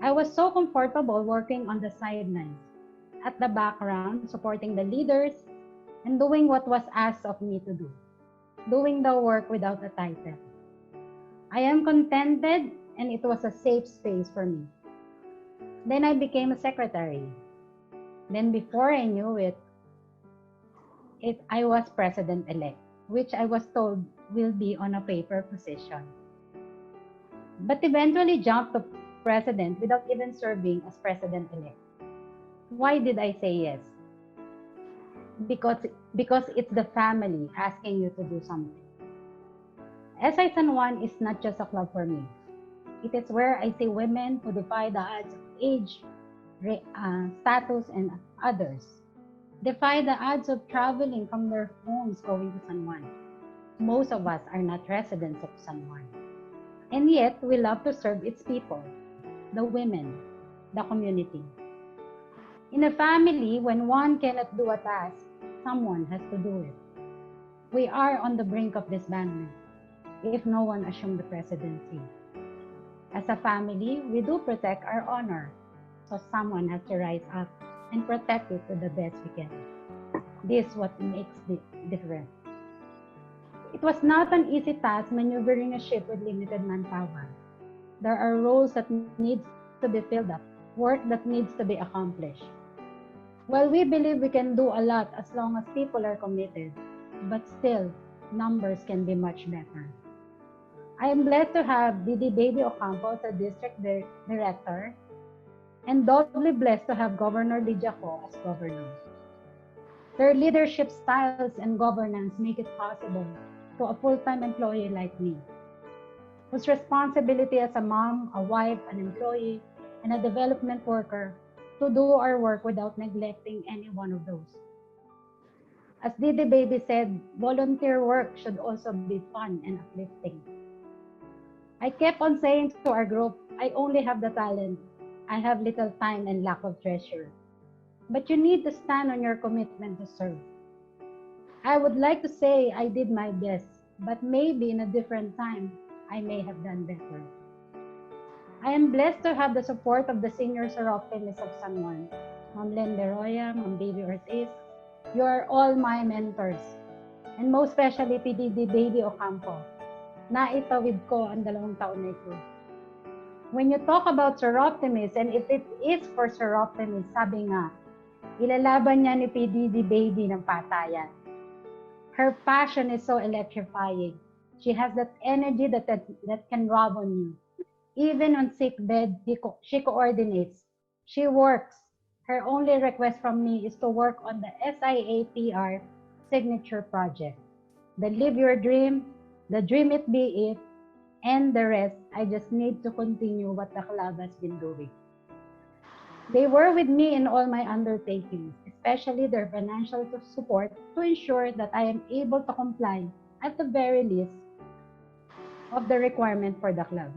I was so comfortable working on the sidelines, at the background, supporting the leaders, and doing what was asked of me to do, doing the work without a title. I am contented, and it was a safe space for me. Then I became a secretary. Then before I knew it, I was president-elect, which I was told will be on a paper position. But eventually jumped to president without even serving as president-elect. Why did I say yes? Because it's the family asking you to do something. SI San Juan is not just a club for me. It is where I see women who defy the odds of age, status, and others. Defy the odds of traveling from their homes going to San Juan. Most of us are not residents of San Juan. And yet, we love to serve its people, the women, the community. In a family, when one cannot do a task, someone has to do it. We are on the brink of disbandment if no one assumed the presidency. As a family, we do protect our honor, so someone has to rise up and protect it to the best we can. This is what makes the difference. It was not an easy task maneuvering a ship with limited manpower. There are roles that needs to be filled up, work that needs to be accomplished. Well, we believe we can do a lot as long as people are committed, but still, numbers can be much better. I am blessed to have Didi Baby Ocampo as a district director, and doubly blessed to have Governor Lydia Ko as governor. Their leadership styles and governance make it possible to a full-time employee like me, whose responsibility as a mom, a wife, an employee, and a development worker to do our work without neglecting any one of those. As Didi Baby said, volunteer work should also be fun and uplifting. I kept on saying to our group, I only have the talent. I have little time and lack of treasure. But you need to stand on your commitment to serve. I would like to say I did my best, but maybe in a different time, I may have done better. I am blessed to have the support of the senior Soroptimist of San Juan, Ma'am Len Beroya, Ma'am Baby Ortiz. You are all my mentors, and most especially PDD Baby Ocampo. Naitawid ko ang 2 taon na ito. When you talk about Soroptimist, and if it is for Soroptimist, sabi nga, ilalaban niya ni PDD Baby ng patayan. Her passion is so electrifying. She has that energy that can rub on you. Even on sick bed, she coordinates. She works. Her only request from me is to work on the SIAPR signature project. The Live Your Dream, the Dream It Be It, and the rest, I just need to continue what the club has been doing. They were with me in all my undertakings, especially their financial support to ensure that I am able to comply, at the very least, of the requirement for the club.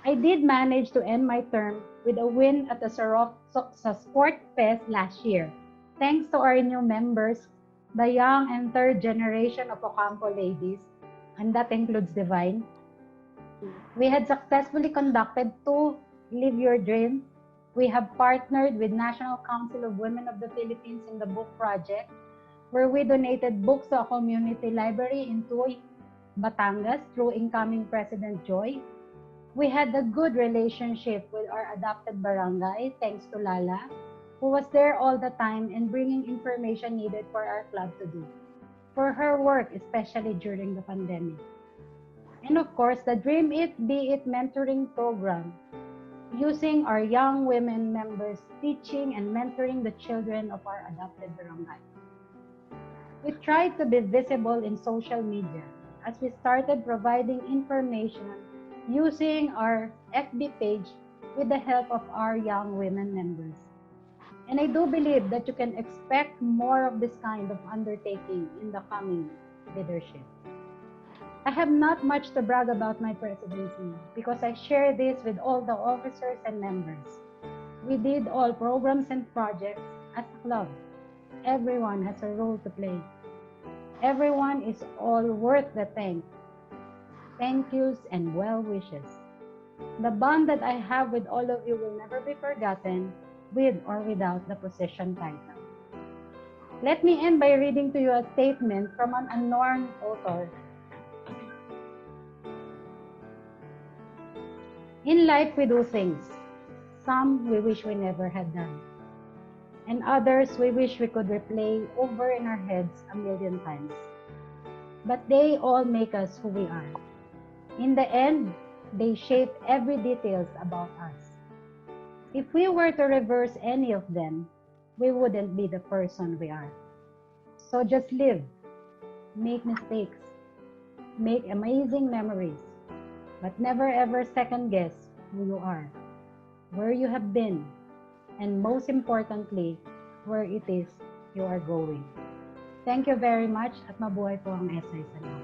I did manage to end my term with a win at the Sport Fest last year, thanks to our new members, the young and third generation of Ocampo ladies, and that includes Divine. We had successfully conducted 2 Live Your Dream. We have partnered with National Council of Women of the Philippines in the book project, where we donated books to a community library in Tuy, Batangas through incoming President Joy. We had a good relationship with our adopted barangay, thanks to Lala, who was there all the time and bringing information needed for our club to do, for her work, especially during the pandemic. And of course, the Dream It, Be It mentoring program, using our young women members teaching and mentoring the children of our adopted barangay. We tried to be visible in social media as we started providing information using our FB page with the help of our young women members. And I do believe that you can expect more of this kind of undertaking in the coming leadership. I have not much to brag about my presidency because I share this with all the officers and members. We did all programs and projects as a club. Everyone has a role to play. Everyone is all worth the thank yous and well wishes. The bond that I have with all of you will never be forgotten, with or without the position title. Let me end by reading to you a statement from an unknown author. In life we do things. Some we wish we never had done. And others we wish we could replay over in our heads a million times. But they all make us who we are. In the end, they shape every details about us. If we were to reverse any of them, we wouldn't be the person we are. So just live, make mistakes, make amazing memories, but never ever second guess who you are, where you have been, and most importantly, where it is you are going. Thank you very much at mabuhay po ang SI Sanao.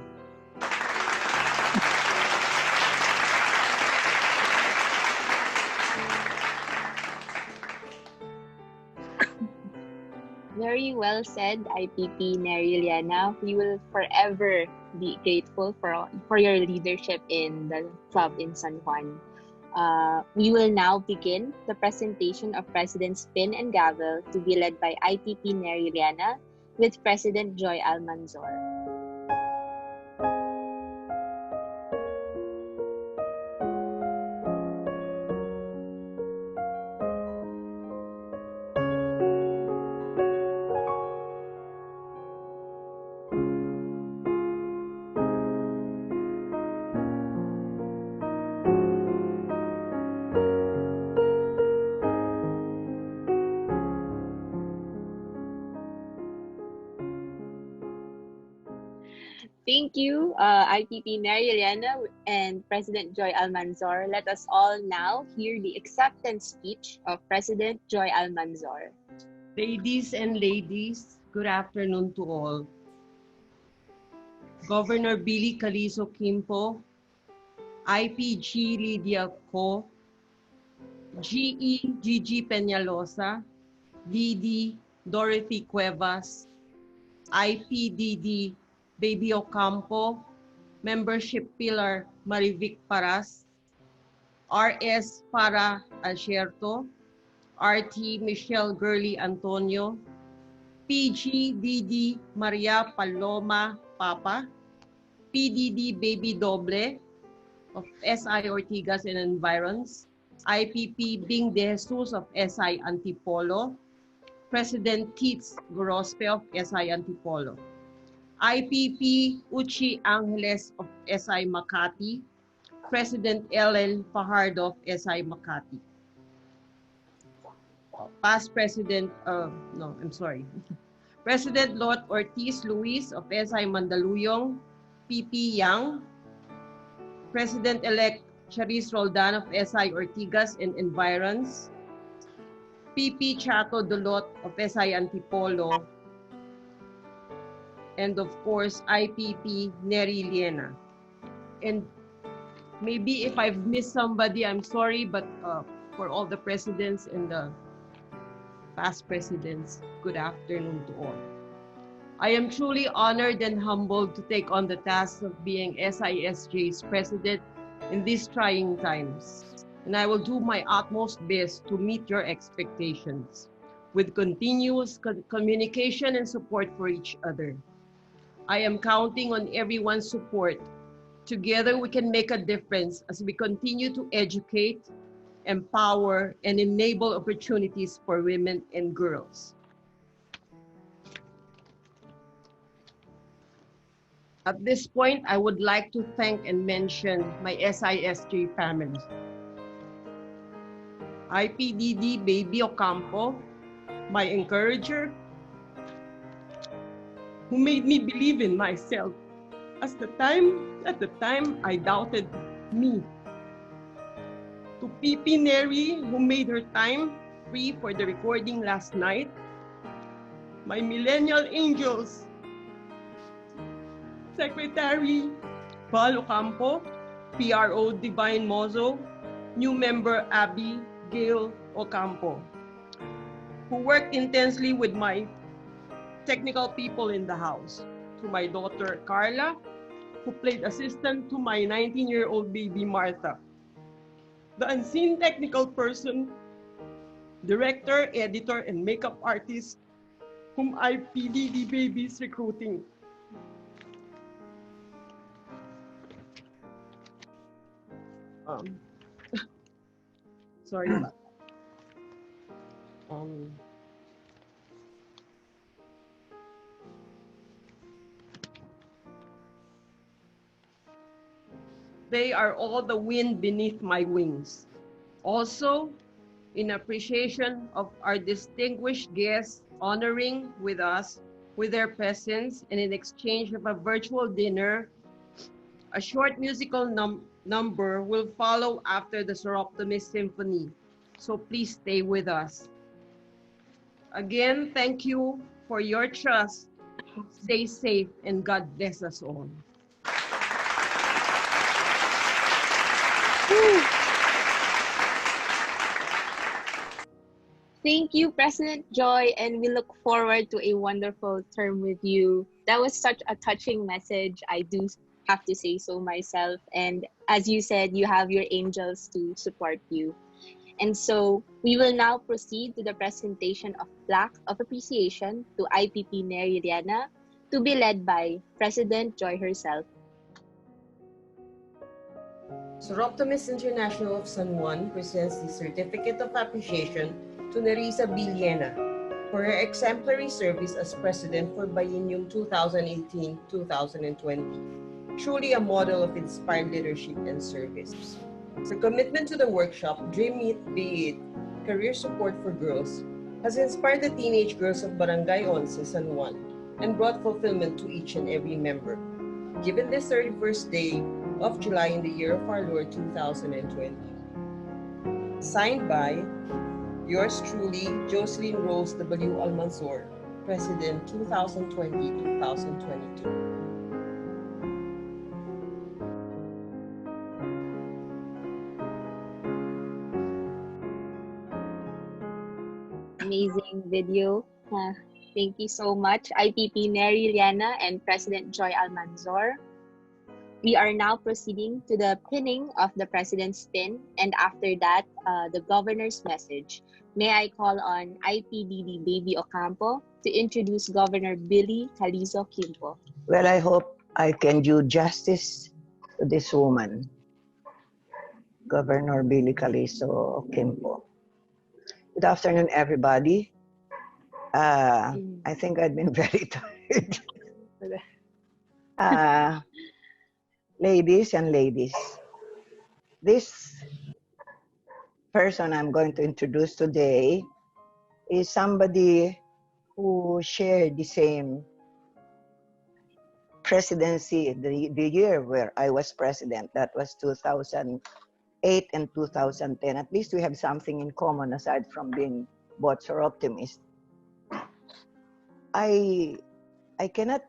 Very well said, IPP Neri Liana. We will forever be grateful for your leadership in the club in San Juan. We will now begin the presentation of President's Pin and Gavel to be led by IPP Neri Liana with President Joy Almanzor. Thank you, IPP Neri Eliana and President Joy Almanzor. Let us all now hear the acceptance speech of President Joy Almanzor. Ladies and ladies, good afternoon to all. Governor Billy Calizo Quimpo, IPG Lydia Co, GE Gigi Peñalosa, DD Dorothy Cuevas, IPDD Baby Ocampo, Membership Pillar Marivic Paras, RS Para Alcierto, RT Michelle Gurley Antonio, PGDD Maria Paloma Papa, PDD Baby Doble of SI Ortigas and Environs, IPP Bing De Jesus of SI Antipolo, President Teets Gorospe of SI Antipolo, IPP Uchi Angeles of SI Makati, President Ellen Fajardo of SI Makati. Past President, President Lot Ortiz Luis of SI Mandaluyong, PP Yang, President-elect Charis Roldan of SI Ortigas and Environs, PP Chato Dolot of SI Antipolo, and of course, IPP Neri Liena. And maybe if I've missed somebody, I'm sorry, but for all the presidents and the past presidents, good afternoon to all. I am truly honored and humbled to take on the task of being SISJ's president in these trying times. And I will do my utmost best to meet your expectations with continuous communication and support for each other. I am counting on everyone's support. Together we can make a difference as we continue to educate, empower, and enable opportunities for women and girls. At this point, I would like to thank and mention my SISJ family. IPDD Baby Ocampo, my encourager, who made me believe in myself. At the time, I doubted me. To PP Neri, who made her time free for the recording last night. My millennial angels, Secretary Val Ocampo, PRO Divine Mozo, new member Abby Gail Ocampo, who worked intensely with my technical people in the house. To my daughter Carla, who played assistant to my 19-year-old baby Martha. The unseen technical person, director, editor, and makeup artist whom IPDD Babies recruiting. Sorry about that. They are all the wind beneath my wings. Also, in appreciation of our distinguished guests honoring with us with their presence and in exchange of a virtual dinner, a short musical number will follow after the Soroptimist Symphony. So please stay with us. Again, thank you for your trust. Stay safe and God bless us all. Thank you, President Joy, and we look forward to a wonderful term with you. That was such a touching message. I do have to say so myself. And as you said, you have your angels to support you. And so we will now proceed to the presentation of Plaque of Appreciation to IPP Neri Riana, to be led by President Joy herself. Soroptimist International of San Juan presents the Certificate of Appreciation to Nerissa Villena for her exemplary service as President for Biennium 2018-2020. Truly a model of inspired leadership and service. Her commitment to the workshop, Dream It, Be It, Career Support for Girls, has inspired the teenage girls of Barangay Once, San Juan, and brought fulfillment to each and every member. Given this 31st day of July in the year of our Lord 2020. Signed by yours truly, Jocelyn Rose W. Almanzor, President 2020-2022. Amazing video. Thank you so much, IPP Neri Riana and President Joy Almanzor. We are now proceeding to the pinning of the President's pin, and after that, the Governor's message. May I call on IPDD Baby Ocampo to introduce Governor Billy Calizo Quimpo. Well, I hope I can do justice to this woman, Governor Billy Calizo Quimpo. Good afternoon, everybody. I think I've been very tired. Ladies and ladies, this person I'm going to introduce today is somebody who shared the same presidency, the year where I was president. That was 2008 and 2010. At least we have something in common aside from being both Soroptimist. I cannot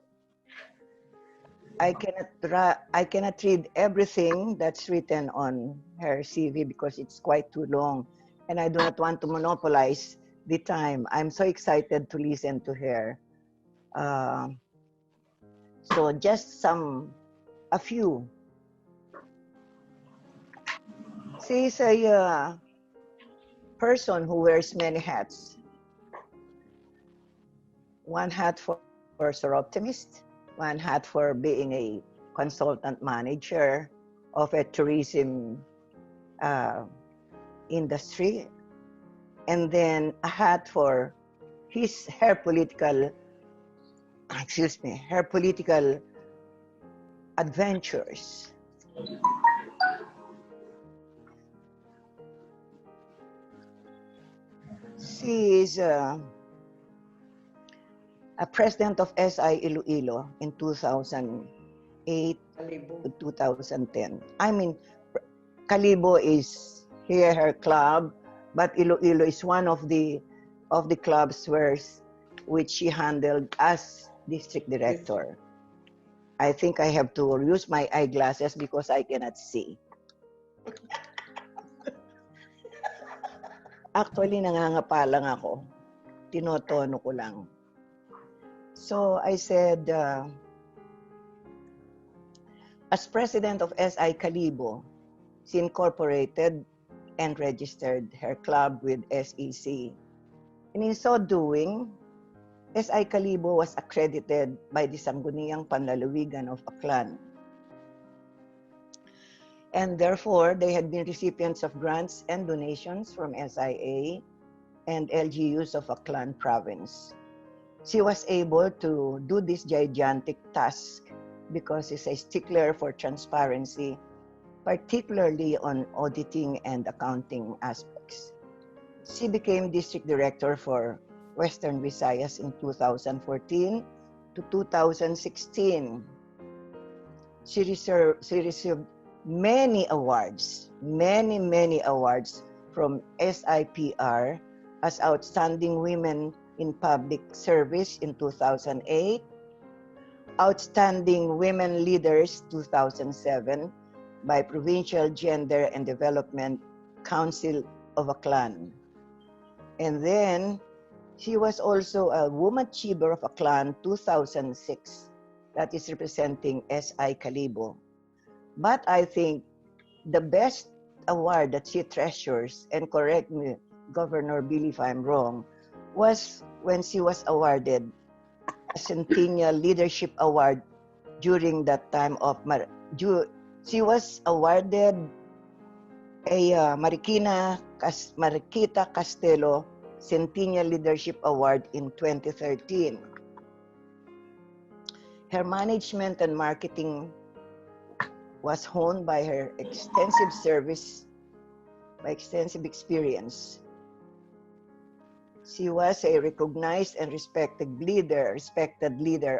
read everything that's written on her CV because it's quite too long, and I do not want to monopolize the time. I'm so excited to listen to her. So just a few. She's a person who wears many hats. One hat for Soroptimist, one hat for being a consultant manager of a tourism industry, and then a hat for her political adventures. She is a president of SI Iloilo in 2008 to 2010. I mean, Kalibo is here her club, but Iloilo is one of the clubs which she handled as district director. I think I have to use my eyeglasses because I cannot see. Actually, nangangapa lang ako. Tinotono ko lang. So I said, as president of SI Kalibo, she incorporated and registered her club with SEC. And in so doing, SI Kalibo was accredited by the Sangguniang Panlalawigan of Aklan. And therefore, they had been recipients of grants and donations from SIA and LGUs of Aklan province. She was able to do this gigantic task because she's a stickler for transparency, particularly on auditing and accounting aspects. She became district director for Western Visayas in 2014 to 2016. She received many awards, many awards from SIPR as Outstanding Women in Public Service in 2008, Outstanding Women Leaders 2007 by Provincial Gender and Development Council of Aklan. And then she was also a Woman Achiever of Aklan 2006, that is representing SI Kalibo. But I think the best award that she treasures, and correct me, Governor Billy, if I'm wrong, was when she was awarded a Centennial Leadership Award during that time of she was awarded a Marikita Castelo Centennial Leadership Award in 2013. Her management and marketing was honed by her extensive experience. She was a recognized and respected leader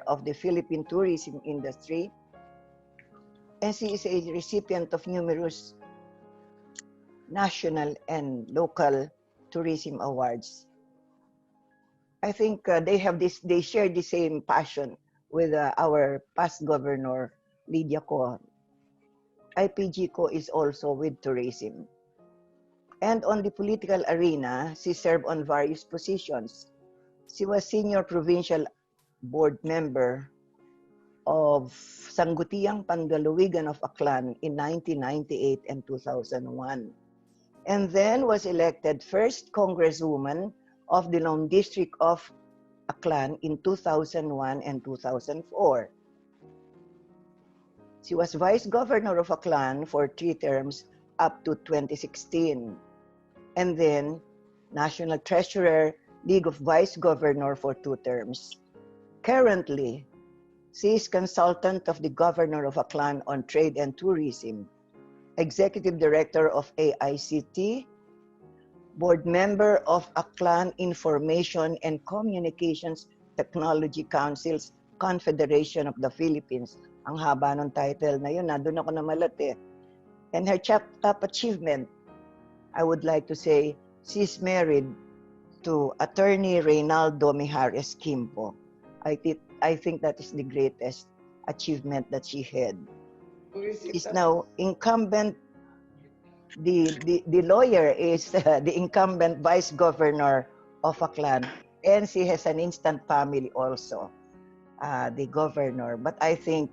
of the Philippine tourism industry, and she is a recipient of numerous national and local tourism awards. I think they share the same passion with our past governor, Lydia Ko. IPG Ko is also with tourism. And on the political arena, she served on various positions. She was senior provincial board member of Sangguniang Panlalawigan of Aklan in 1998 and 2001. And then was elected first congresswoman of the Lone District of Aklan in 2001 and 2004. She was vice governor of Aklan for 3 terms up to 2016. And then national treasurer, League of Vice Governor for 2 terms. Currently, she is consultant of the governor of Aklan on trade and tourism, executive director of AICT, board member of Aklan Information and Communications Technology Council's Confederation of the Philippines. Ang haba ng title na yun, nandun ako namalat eh. And her top achievement, I would like to say, she's married to attorney Reynaldo Mijares Quimpo. I think that is the greatest achievement that she had. She's now incumbent, the lawyer is the incumbent vice governor of Aklan, and she has an instant family also, the governor. But I think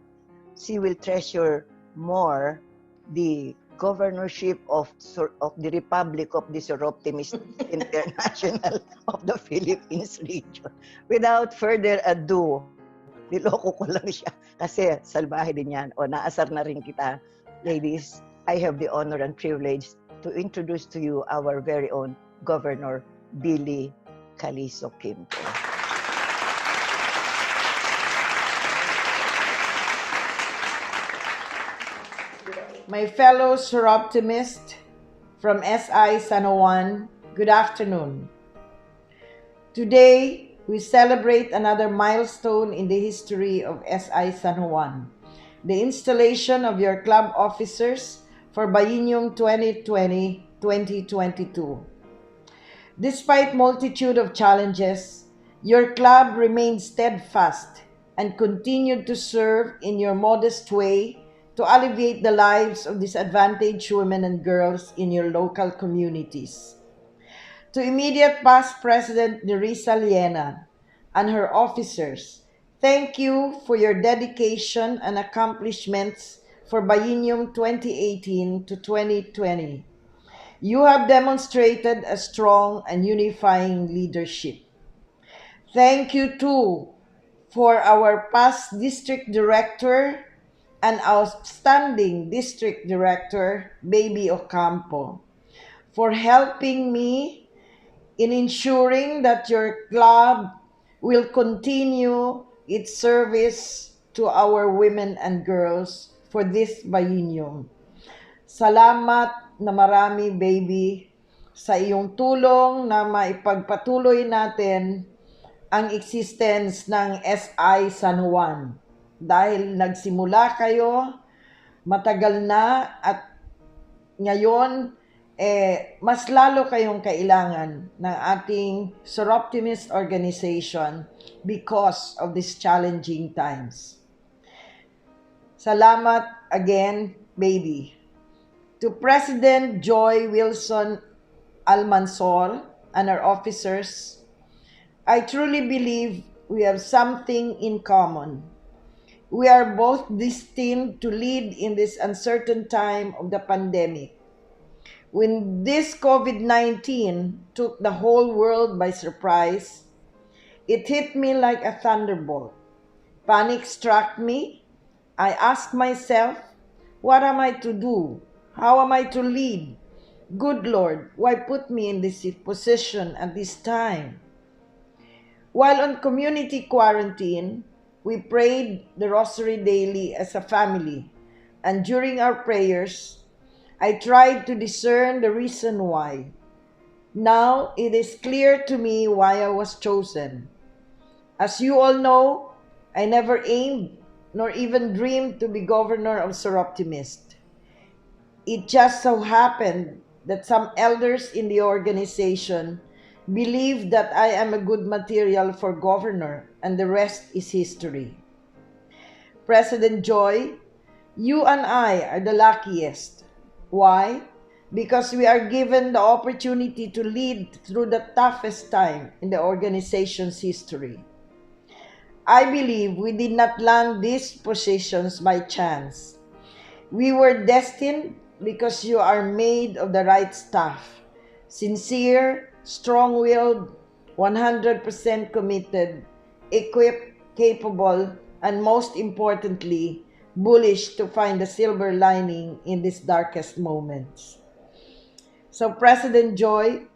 she will treasure more the governorship of the Republic of the Soroptimist International of the Philippines region. Without further ado, niloko ko lang siya kasi salbahe din yan. O naasar na rin kita. Ladies, I have the honor and privilege to introduce to you our very own Governor Billy Calizo Quimpo. my fellow Soroptimist from SI San Juan, good afternoon. Today, we celebrate another milestone in the history of SI San Juan, the installation of your club officers for Biennium 2020-2022. Despite multitude of challenges, your club remained steadfast and continued to serve in your modest way to alleviate the lives of disadvantaged women and girls in your local communities. To immediate past President Nerissa Liena and her officers, thank you for your dedication and accomplishments for Biennium 2018 to 2020. You have demonstrated a strong and unifying leadership. Thank you too for our past district director and outstanding district director, Baby Ocampo, for helping me in ensuring that your club will continue its service to our women and girls for this biennium. Salamat na marami, baby, sa iyong tulong na maipagpatuloy natin ang existence ng SI San Juan. Dahil nagsimula kayo, matagal na at ngayon, mas lalo kayong kailangan ng ating Soroptimist organization because of these challenging times. Salamat again, baby. To President Joy Wilson Almansor and our officers, I truly believe we have something in common. We are both destined to lead in this uncertain time of the pandemic. When this COVID-19 took the whole world by surprise, it hit me like a thunderbolt. Panic struck me. I asked myself, what am I to do? How am I to lead? Good Lord, why put me in this position at this time? While on community quarantine, we prayed the rosary daily as a family, and during our prayers, I tried to discern the reason why. Now it is clear to me why I was chosen. As you all know, I never aimed nor even dreamed to be governor of Soroptimist. It just so happened that some elders in the organization believe that I am a good material for governor, and the rest is history. President Joy, you and I are the luckiest. Why? Because we are given the opportunity to lead through the toughest time in the organization's history. I believe we did not land these positions by chance. We were destined because you are made of the right stuff. Sincere, strong-willed, 100% committed, equipped, capable, and most importantly, bullish to find the silver lining in these darkest moments. So President Joy,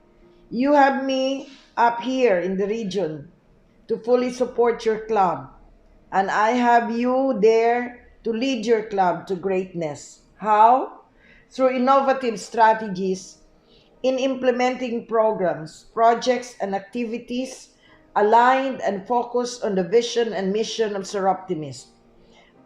you have me up here in the region to fully support your club, and I have you there to lead your club to greatness. How? Through innovative strategies in implementing programs, projects, and activities aligned and focused on the vision and mission of Soroptimist.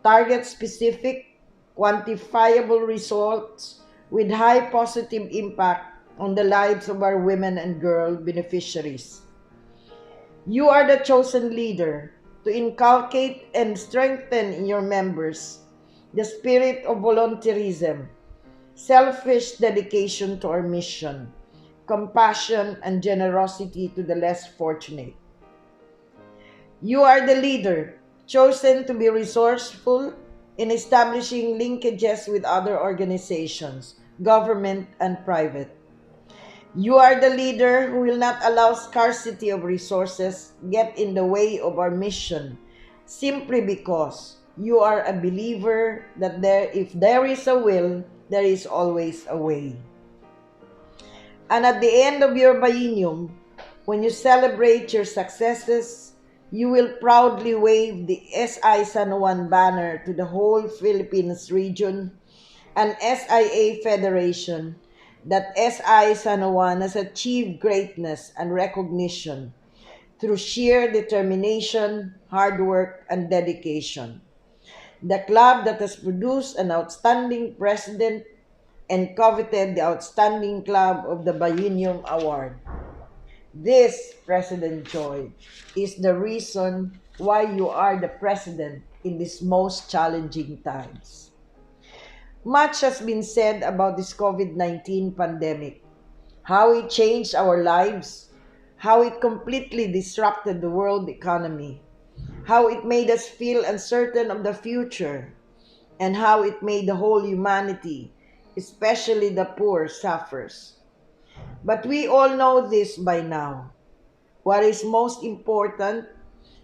Target-specific, quantifiable results with high positive impact on the lives of our women and girl beneficiaries. You are the chosen leader to inculcate and strengthen in your members the spirit of volunteerism, selfish dedication to our mission, compassion, and generosity to the less fortunate. You are the leader chosen to be resourceful in establishing linkages with other organizations, government, and private. You are the leader who will not allow scarcity of resources get in the way of our mission, simply because you are a believer that if there is a will, there is always a way. And at the end of your biennium, when you celebrate your successes, you will proudly wave the SI San Juan banner to the whole Philippines region an SIA federation, that SI San Juan has achieved greatness and recognition through sheer determination, hard work, and dedication. The club that has produced an outstanding president and coveted the Outstanding Club of the Biennium Award. This, President Joy, is the reason why you are the president in these most challenging times. Much has been said about this COVID-19 pandemic, how it changed our lives, how it completely disrupted the world economy, how it made us feel uncertain of the future, and how it made the whole humanity, especially the poor, suffers. But we all know this by now. What is most important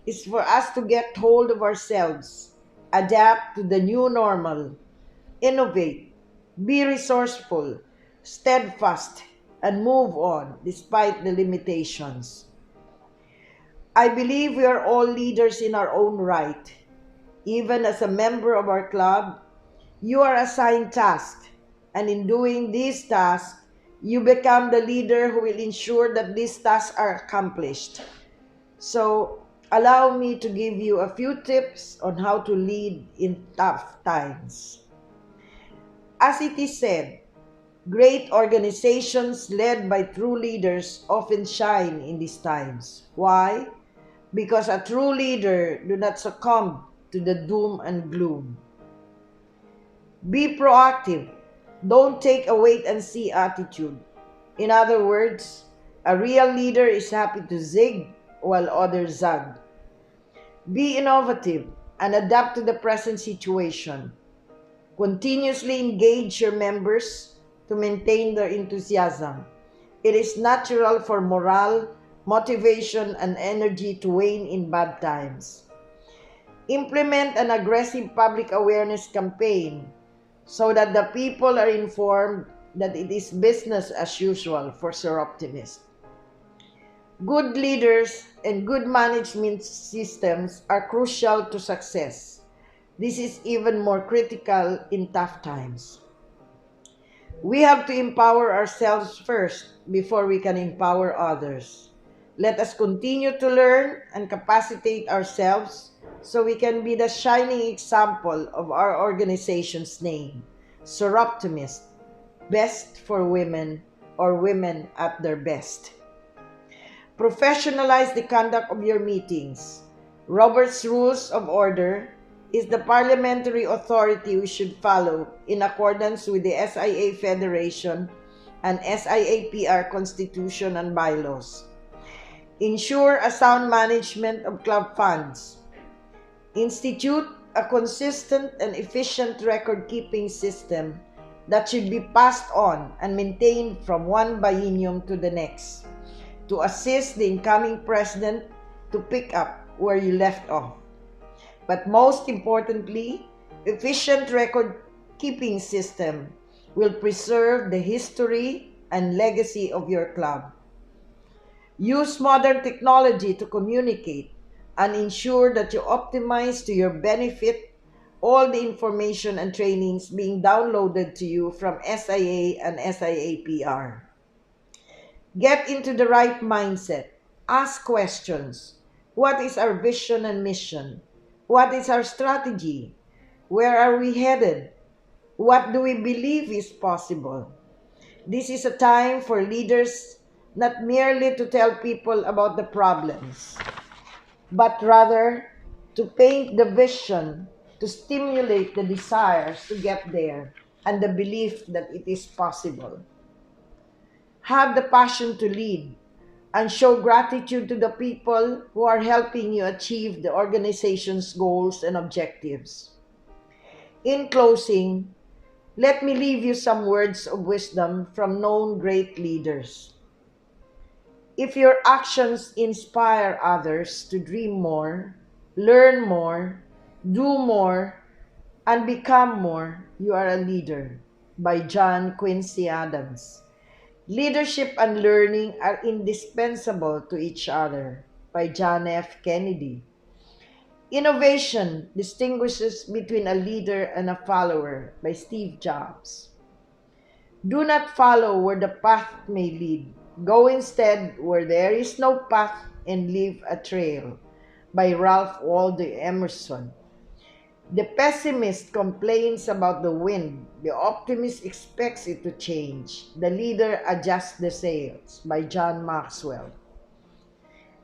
is for us to get hold of ourselves, adapt to the new normal, innovate, be resourceful, steadfast, and move on despite the limitations. I believe we are all leaders in our own right. Even as a member of our club, you are assigned tasks, and in doing these tasks, you become the leader who will ensure that these tasks are accomplished. So, allow me to give you a few tips on how to lead in tough times. As it is said, great organizations led by true leaders often shine in these times. Why? Because a true leader do not succumb to the doom and gloom. Be proactive. Don't take a wait and see attitude. In other words, a real leader is happy to zig while others zag. Be innovative and adapt to the present situation. Continuously engage your members to maintain their enthusiasm. It is natural for morale, motivation, and energy to wane in bad times. Implement an aggressive public awareness campaign so that the people are informed that it is business as usual for Soroptimist. Good leaders and good management systems are crucial to success. This is even more critical in tough times. We have to empower ourselves first before we can empower others. Let us continue to learn and capacitate ourselves so we can be the shining example of our organization's name, Soroptimist, best for women or women at their best. Professionalize the conduct of your meetings. Robert's Rules of Order is the parliamentary authority we should follow in accordance with the SIA Federation and SIAPR Constitution and bylaws. Ensure a sound management of club funds. Institute a consistent and efficient record-keeping system that should be passed on and maintained from one biennium to the next to assist the incoming president to pick up where you left off. But most importantly, efficient record-keeping system will preserve the history and legacy of your club. Use modern technology to communicate and ensure that you optimize to your benefit all the information and trainings being downloaded to you from SIA and SIAPR. Get into the right mindset. Ask questions. What is our vision and mission? What is our strategy? Where are we headed? What do we believe is possible? This is a time for leaders not merely to tell people about the problems, but rather to paint the vision, to stimulate the desires to get there, and the belief that it is possible. Have the passion to lead and show gratitude to the people who are helping you achieve the organization's goals and objectives. In closing, let me leave you some words of wisdom from known great leaders. If your actions inspire others to dream more, learn more, do more, and become more, you are a leader. By John Quincy Adams. Leadership and learning are indispensable to each other. By John F. Kennedy. Innovation distinguishes between a leader and a follower by Steve Jobs. Do not follow where the path may lead. Go instead where there is no path and leave a trail by Ralph Waldo Emerson. The pessimist complains about the wind. The optimist expects it to change. The leader adjusts the sails by John Maxwell.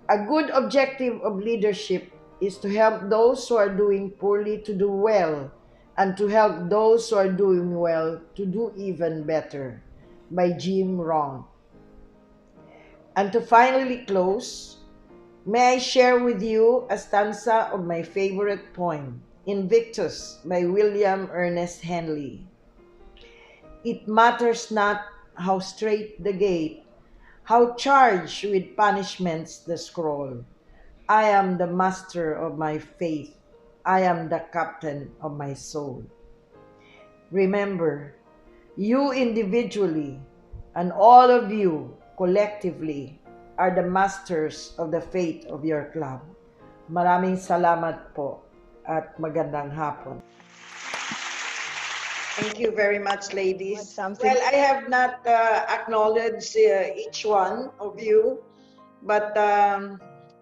A good objective of leadership is to help those who are doing poorly to do well, and to help those who are doing well to do even better by Jim Rohn. And to finally close, may I share with you a stanza of my favorite poem, Invictus by William Ernest Henley. It matters not how straight the gate, how charged with punishments the scroll. I am the master of my faith. I am the captain of my soul. Remember, you individually and all of you collectively are the masters of the fate of your club. Maraming salamat po at magandang hapon. Thank you very much, ladies. Something. Well, I have not acknowledged each one of you, but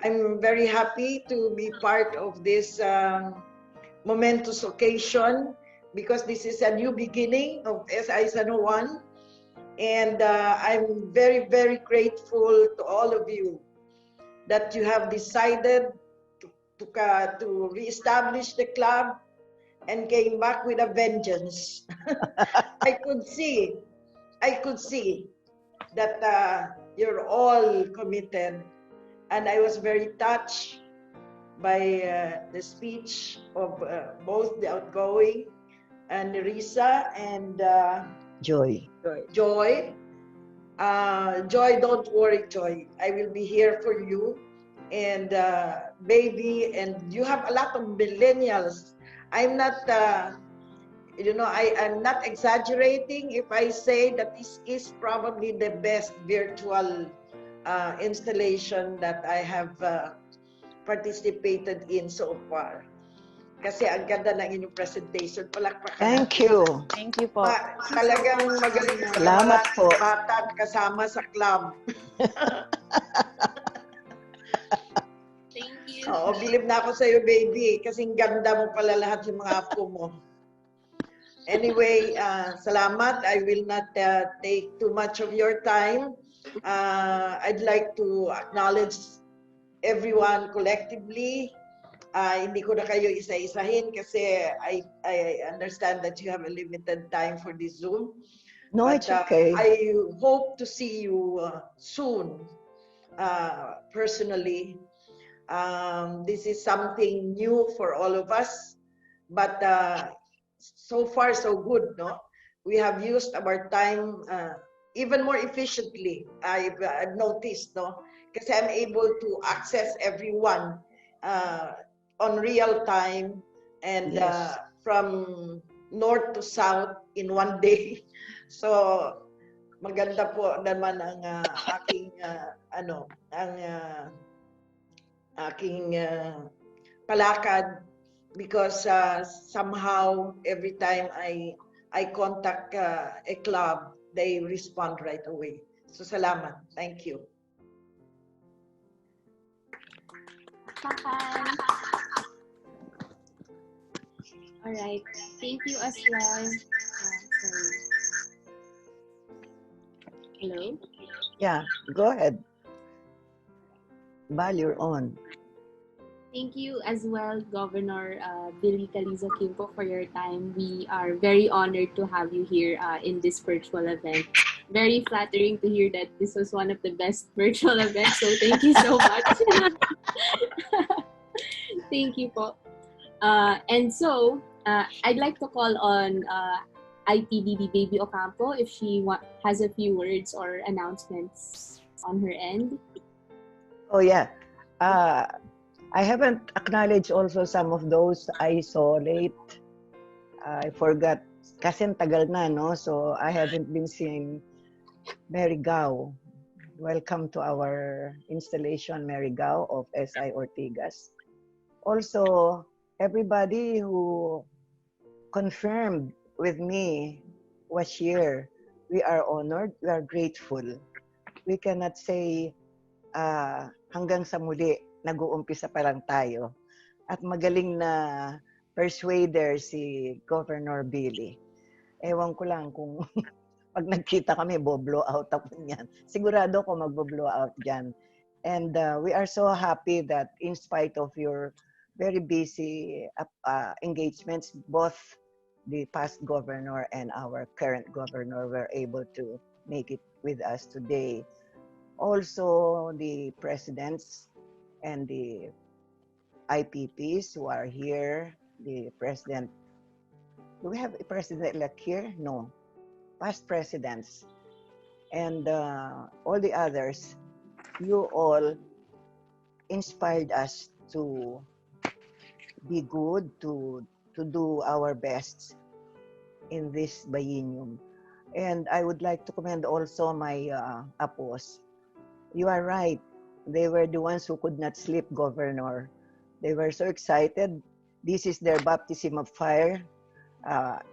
I'm very happy to be part of this momentous occasion because this is a new beginning of SI San Juan. And I'm very, very grateful to all of you that you have decided to reestablish the club and came back with a vengeance. I could see that you're all committed, and I was very touched by the speech of both the outgoing and Risa and Joy. Joy. Joy, don't worry, Joy. I will be here for you. And baby, and you have a lot of millennials. I'm not, I'm not exaggerating if I say that this is probably the best virtual installation that I have participated in so far. Kasi ang ganda ng inyong presentation. Palakpakan. Thank you. Thank you po. Talagang magaling na Salamat po. bata kasama sa club. Thank you. Oo, bilib na ako sa iyo, baby. Kasing ganda mo pala lahat yung mga apo mo. Anyway, salamat. I will not take too much of your time. I'd like to acknowledge everyone collectively. Hindi ko na kayo isa-isahin kasi I understand that you have a limited time for this Zoom. No, it's okay. I hope to see you soon, personally. This is something new for all of us, but so far so good, no? We have used our time even more efficiently. I've noticed, no? Kasi I'm able to access everyone on real time and Yes. from north to south in one day. So maganda po naman ang aking palakad because somehow every time I contact a club, they respond right away. So salamat. Thank you. Bye. All right. Thank you as well. Sorry. Hello? Yeah, go ahead. Val, you're on. Thank you as well, Governor Billy Calizo Quimpo, for your time. We are very honored to have you here in this virtual event. Very flattering to hear that this was one of the best virtual events. So thank you so much. Thank you po. And so, I'd like to call on IPDB Baby Ocampo if she has a few words or announcements on her end. Oh, yeah. I haven't acknowledged also some of those I saw late. I forgot. Kasi tagal na, no? So, I haven't been seeing Mary Gao. Welcome to our installation, Mary Gao of SI Ortigas. Also, everybody who confirmed with me was here. We are honored, we are grateful. We cannot say hanggang sa muli, nag-uumpisa pa lang tayo. At magaling na persuader si Governor Billy. Ewan ko lang kung pag nagkita kami, bo-blow out ako niyan. Sigurado ko magbo-blow out dyan. And we are so happy that in spite of your very busy engagements, both the past governor and our current governor were able to make it with us today. Also, the presidents and the IPPs who are here, the president. Do we have a president-elect here? No. Past presidents. And all the others, you all inspired us to be good, to do our best in this biennium. And I would like to commend also my apos. You are right. They were the ones who could not sleep, Governor. They were so excited. This is their baptism of fire.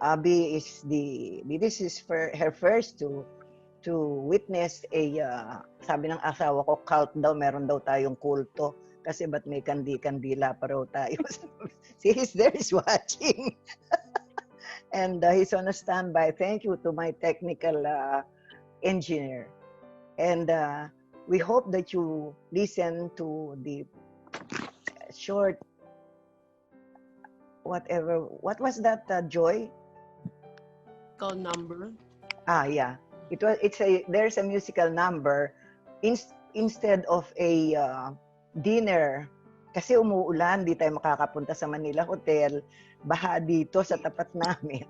Abby is this is for her first to witness a sabi ng asawa ko, cult daw, meron daw tayong kulto kasi ba't may kandila pa raw tayo. See, he's there, he's watching. And he's on a standby. Thank you to my technical engineer. And we hope that you listen to the short whatever. What was that, Joy? Call number. Yeah. There's a musical number instead of a dinner. Kasi umuulan, di tayo makakapunta sa Manila Hotel, baha dito sa tapat namin.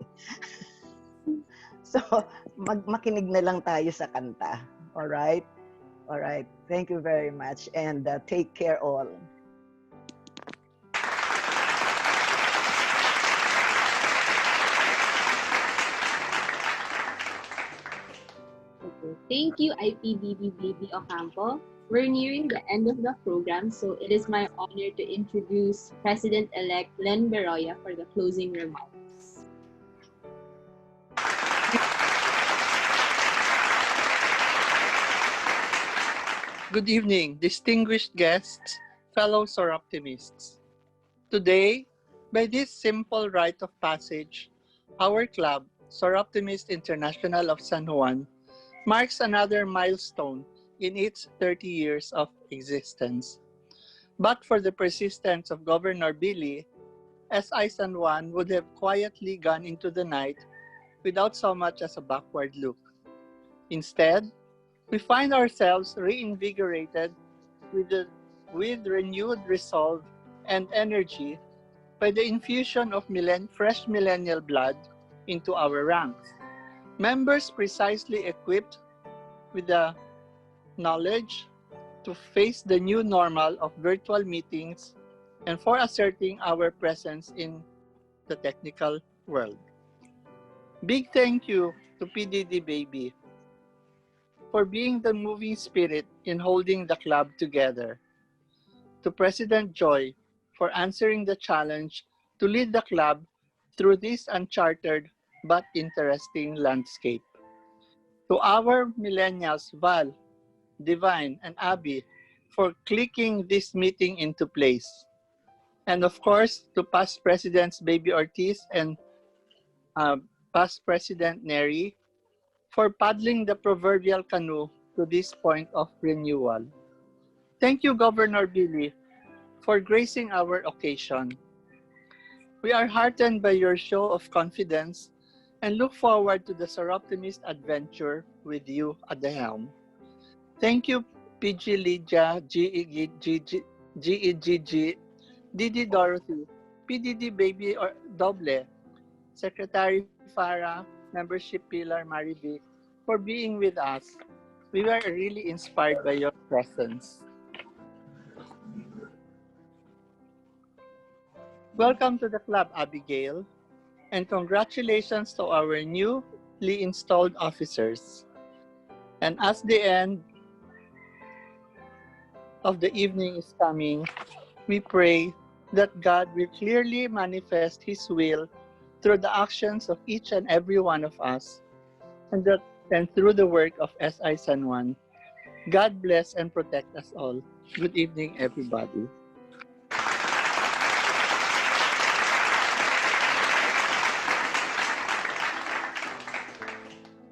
So, makinig na lang tayo sa kanta. All right? All right. Thank you very much and take care all. Okay. Thank you, IPDB Baby Ocampo. We're nearing the end of the program, so it is my honor to introduce President-elect Len Beroya for the closing remarks. Good evening, distinguished guests, fellow Soroptimists. Today, by this simple rite of passage, our club, Soroptimist International of San Juan, marks another milestone in its 30 years of existence. But for the persistence of Governor Billy, SI San Juan would have quietly gone into the night without so much as a backward look. Instead, we find ourselves reinvigorated with renewed resolve and energy by the infusion of fresh millennial blood into our ranks. Members precisely equipped with the knowledge to face the new normal of virtual meetings and for asserting our presence in the technical world. Big thank you to PDD Baby for being the moving spirit in holding the club together. To President Joy for answering the challenge to lead the club through this uncharted but interesting landscape. To our millennials, Val, Divine, and Abby, for clicking this meeting into place. And of course, to past Presidents Baby Ortiz and past President Neri, for paddling the proverbial canoe to this point of renewal. Thank you, Governor Billy, for gracing our occasion. We are heartened by your show of confidence and look forward to the Soroptimist adventure with you at the helm. Thank you, PG Lydia, GEGG, DD Dorothy, PDD Baby or Doble, Secretary Farah, Membership Pilar Marivic, for being with us. We were really inspired by your presence. Welcome to the club, Abigail, and congratulations to our newly installed officers. And as the end of the evening is coming, we pray that God will clearly manifest His will through the actions of each and every one of us, and through the work of SI San Juan. God bless and protect us all. Good evening, everybody.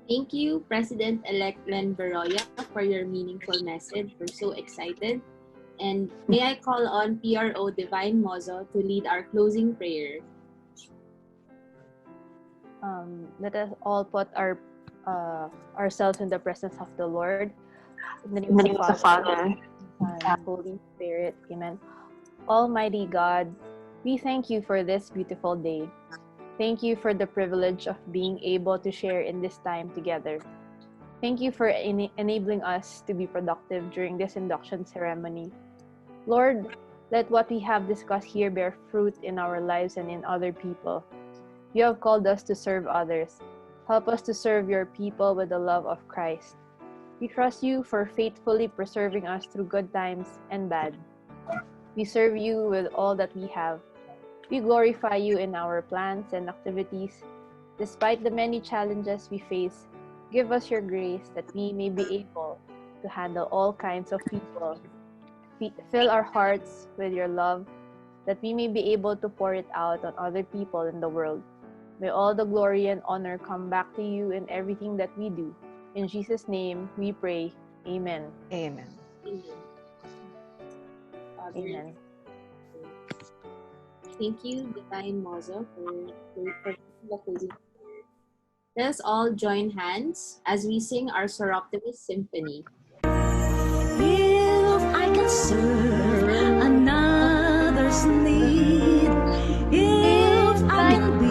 Thank you, President-elect Len Baroya, for your meaningful message. We're so excited. And may I call on PRO Divine Mozo to lead our closing prayer. Let us all put ourselves in the presence of the Lord. In the name of the Father, and Holy Spirit. Amen. Almighty God, we thank you for this beautiful day. Thank you for the privilege of being able to share in this time together. Thank you for enabling us to be productive during this induction ceremony. Lord, let what we have discussed here bear fruit in our lives and in other people. You have called us to serve others. Help us to serve your people with the love of Christ. We trust you for faithfully preserving us through good times and bad. We serve you with all that we have. We glorify you in our plans and activities. Despite the many challenges we face, give us your grace that we may be able to handle all kinds of people. Fill our hearts with your love, that we may be able to pour it out on other people in the world. May all the glory and honor come back to you in everything that we do. In Jesus' name we pray. Amen. Amen. Amen. Thank you, Divine Mozo, for the closing. Let us all join hands as we sing our Soroptimist Symphony. If I can serve another's need, if I can be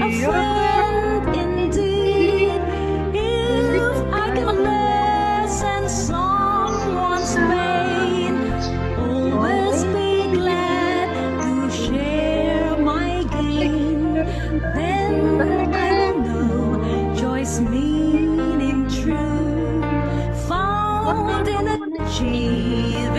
a friend indeed, if I can lessen someone's pain, always be glad to share my gain, then I will know joy's meaning true, found in achieving